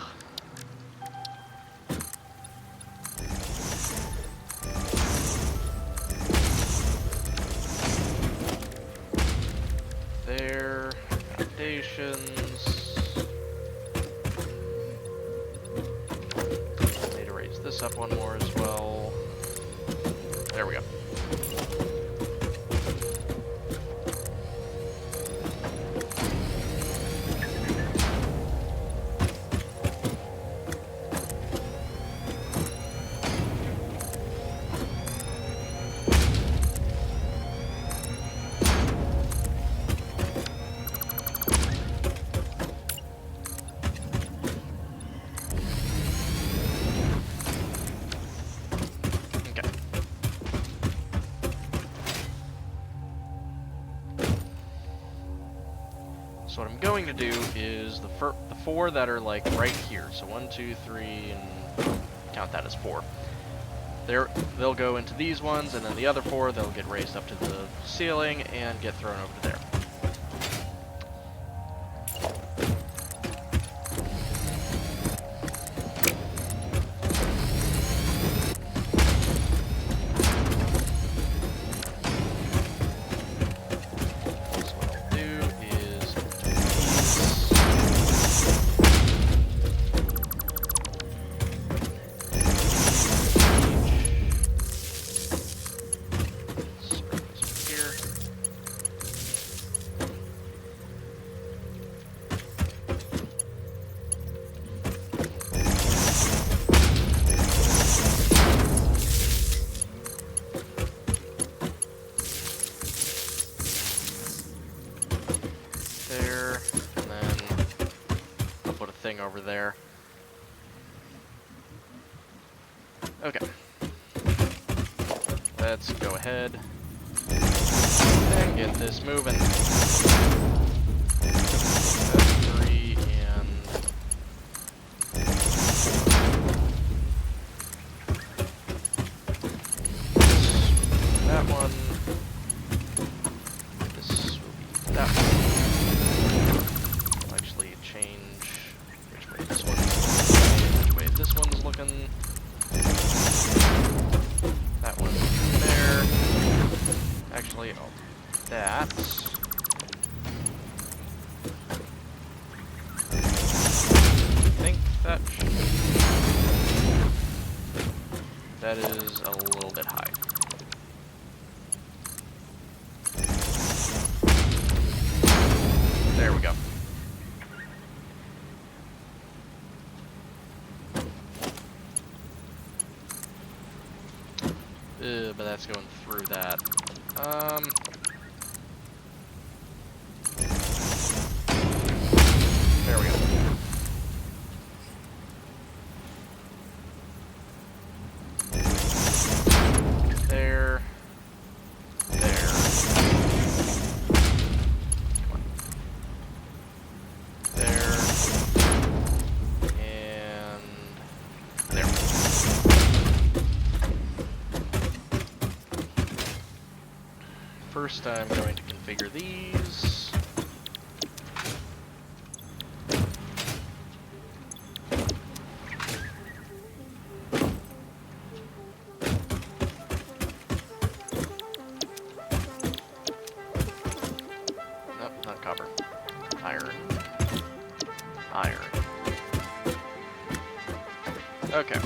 There. Foundations. I need to raise this up 1 more as well. There we go. So what I'm going to do is the four that are like right here. So 1, 2, 3, and count that as 4. They'll go into these ones, and then the other 4 they'll get raised up to the ceiling and get thrown over to there. Over there. Okay. Let's go ahead and get this moving. That's 3 and that one. This will be that one. I'll actually change this one, which way this one's looking. That one's there. Actually, I'll do that. I think that is a little bit high. There we go. But that's going through that. There we go. There. There. Come on. There. And there. First, I'm going to configure these. Nope, not copper. Iron. Iron. Okay.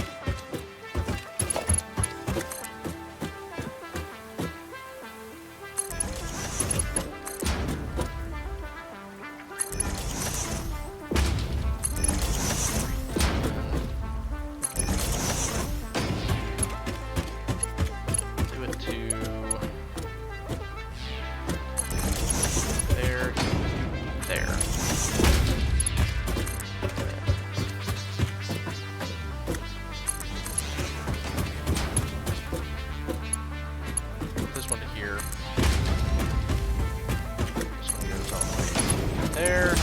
There.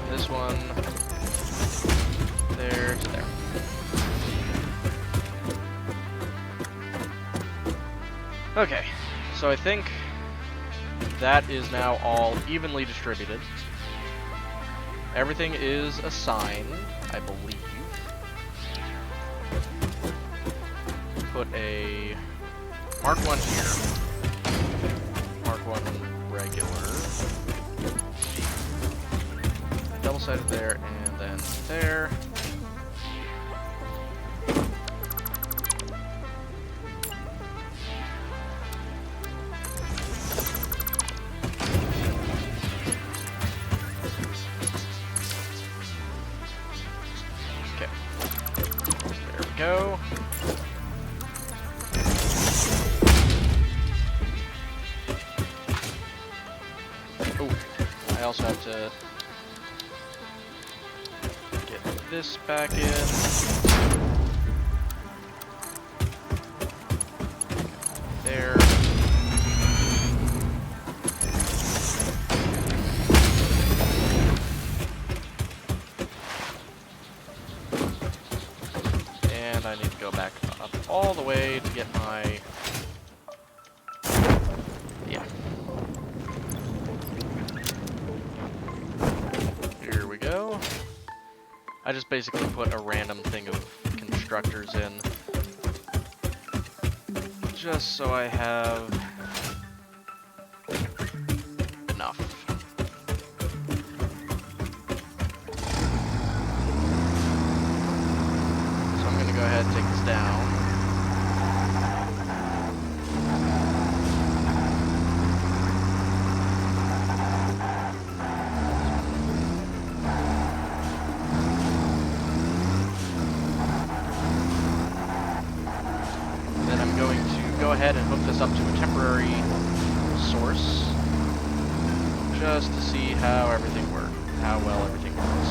This one. There to there. Okay, so I think that is now all evenly distributed. Everything is assigned, I believe. Put a Mark 1 here. Mark 1 regular. Double-sided there, and then there. also have to get this back in. There. And I need to go back up all the way to get my... Yeah. Here we go. I just basically put a random thing of constructors in, just so I have enough. So I'm going to go ahead and take this down. Then I'm going to go ahead and hook this up to a temporary source, just to see how everything works, how well everything works.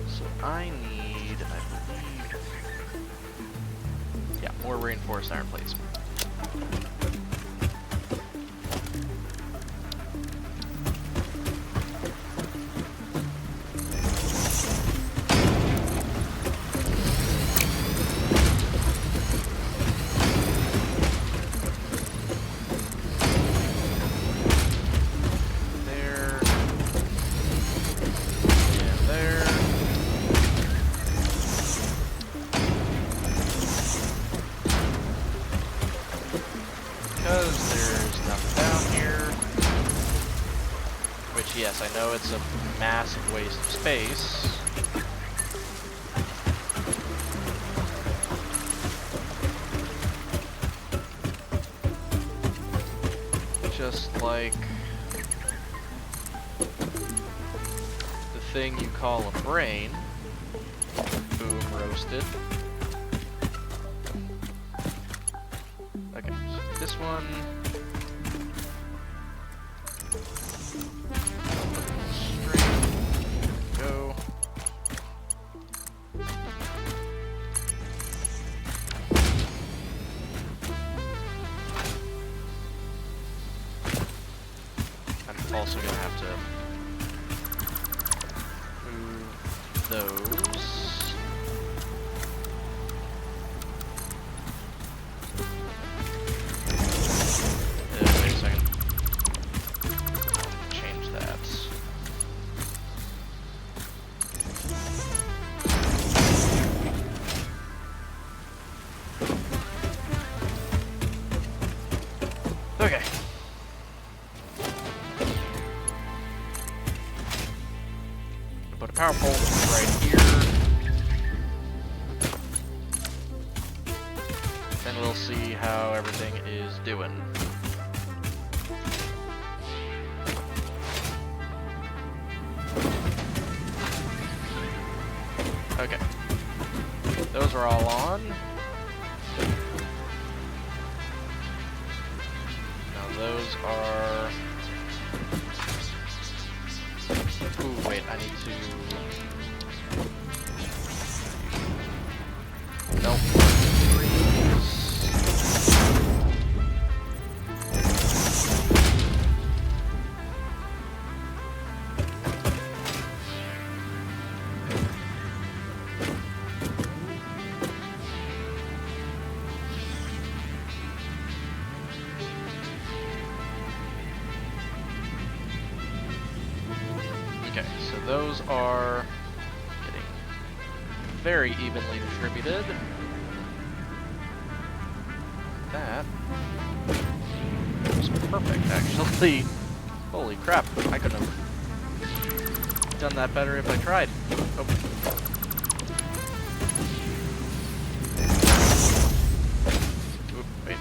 So I need, I believe, yeah, more reinforced iron plates. Yes, I know it's a massive waste of space. Just like the thing you call a brain. Boom, roasted. Okay, so this one. Also gonna have to move those. Wait a second. Change that. Okay. Put a power pole right here. Then we'll see how everything is doing. Okay. Those are all on. Now those are... Ooh, wait, I need to... Nope. Okay, so those are getting very evenly distributed. That was perfect, actually. Holy crap, I could have done that better if I tried. Oh. Oop, wait.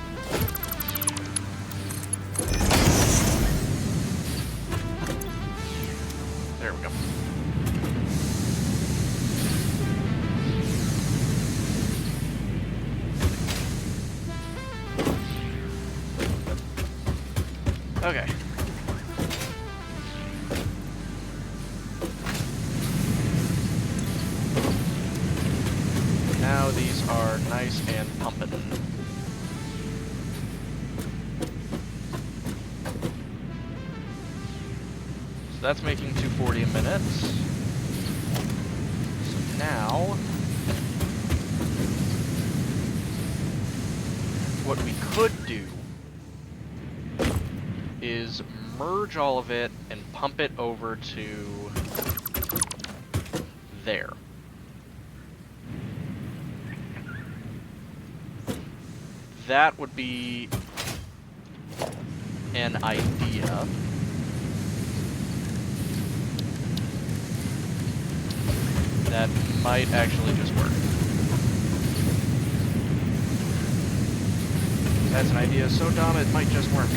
There we go. nice and pumping. So that's making 240 a minute. So now, what we could do is merge all of it and pump it over to there. That would be an idea. That might actually just work. That's an idea so dumb it might just work.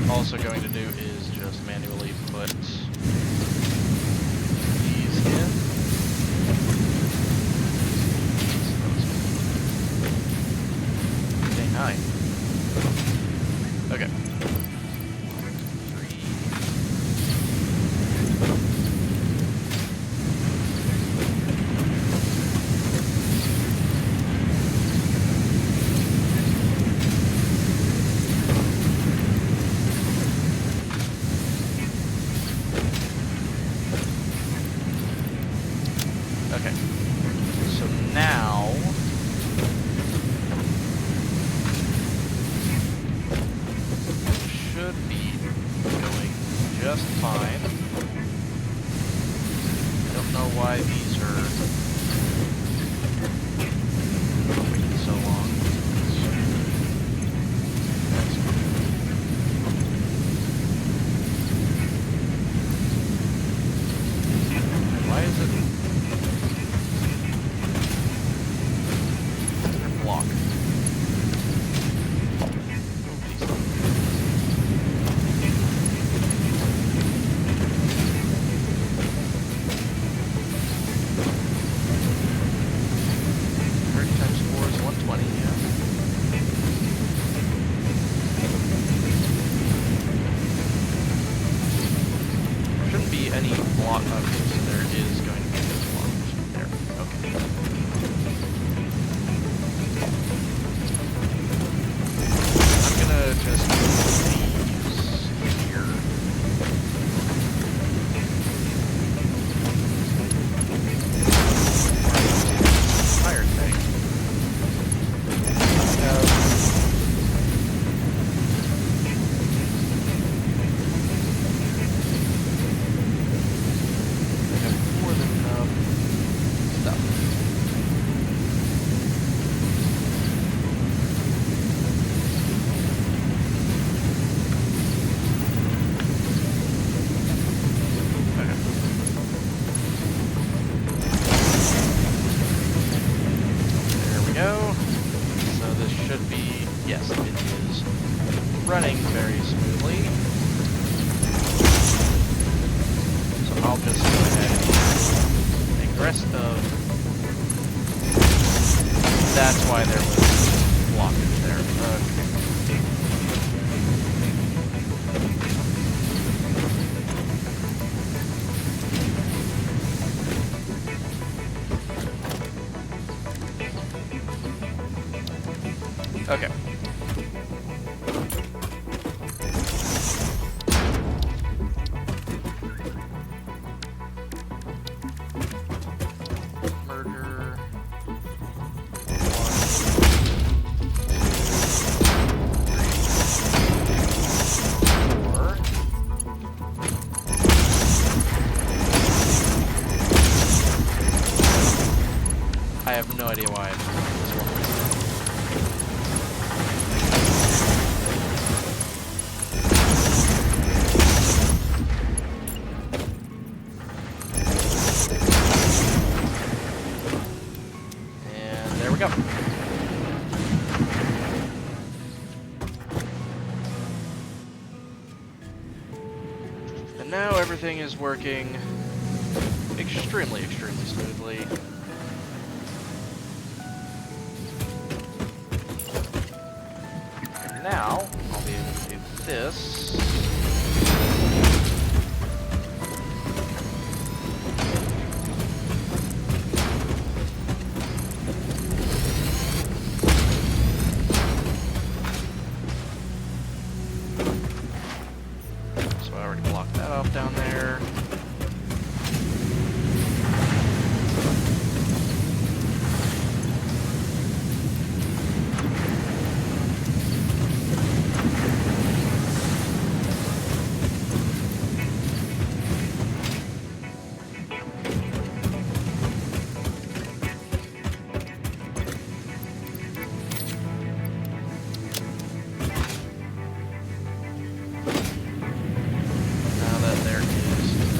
Also going to do is just manually put these in. Okay, 9. Okay. 3. Okay. So now should be going just fine. I don't know why these are taking so long. Why is it block? Any block, okay, so there is going to be a block there. Okay. I'm gonna just put these here. Entire thing. Yes, it is running very smoothly. So I'll just go ahead and make the rest of... That's why there was blockage there. Okay. Murder. I have no idea why it's and there we go. And now everything is working extremely, extremely smoothly. And now, I'll be able to do this. So I already blocked that off down there.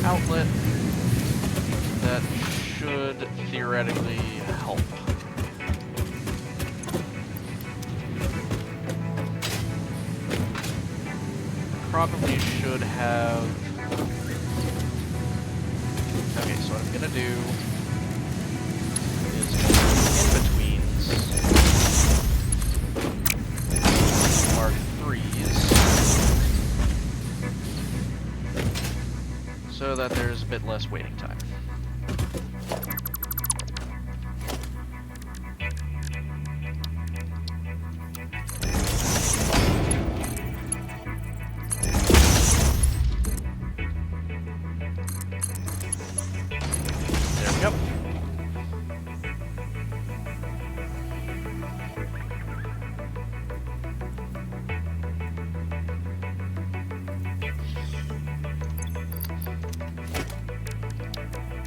Outlet that should theoretically help. Probably should have. Okay, so what I'm gonna do is in-betweens mark 3s. So that there's a bit less waiting time. There we go.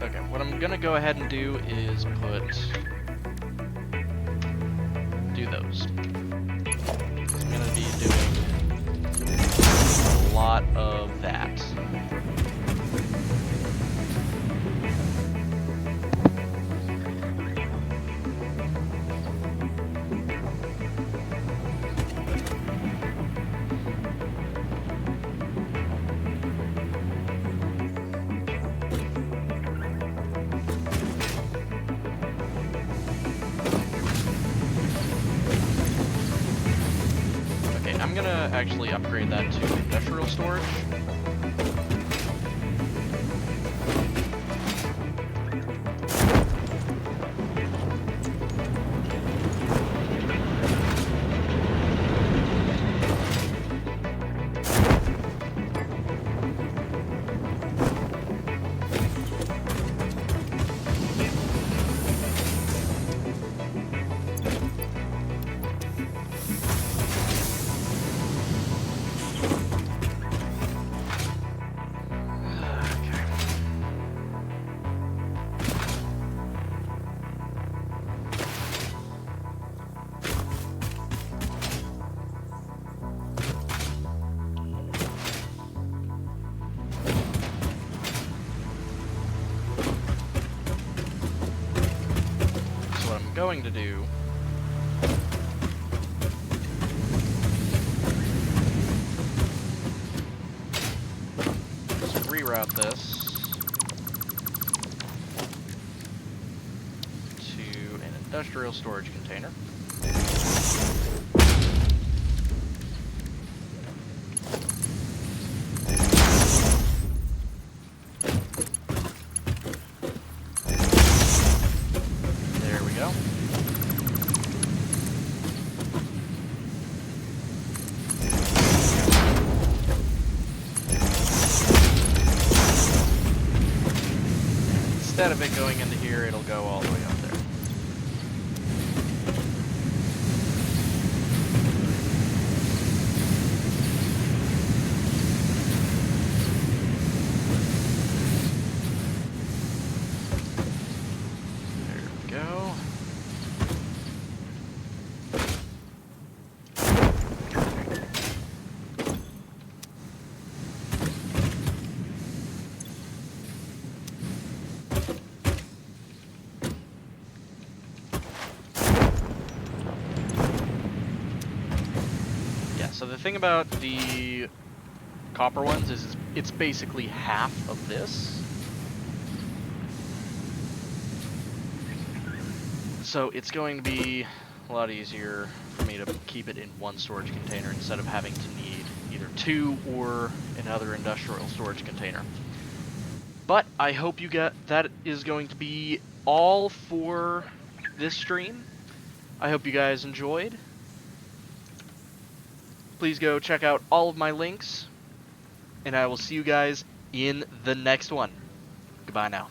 Okay, what I'm gonna go ahead and do is do those. I'm gonna be doing a lot of that. I'm gonna actually upgrade that to industrial storage. Going to do is reroute this to an industrial storage container. going into here, it'll go all the way up there. There we go. So the thing about the copper ones is it's basically half of this. So it's going to be a lot easier for me to keep it in one storage container instead of having to need either two or another industrial storage container. But I hope you get that is going to be all for this stream. I hope you guys enjoyed. Please go check out all of my links, and I will see you guys in the next one. Goodbye now.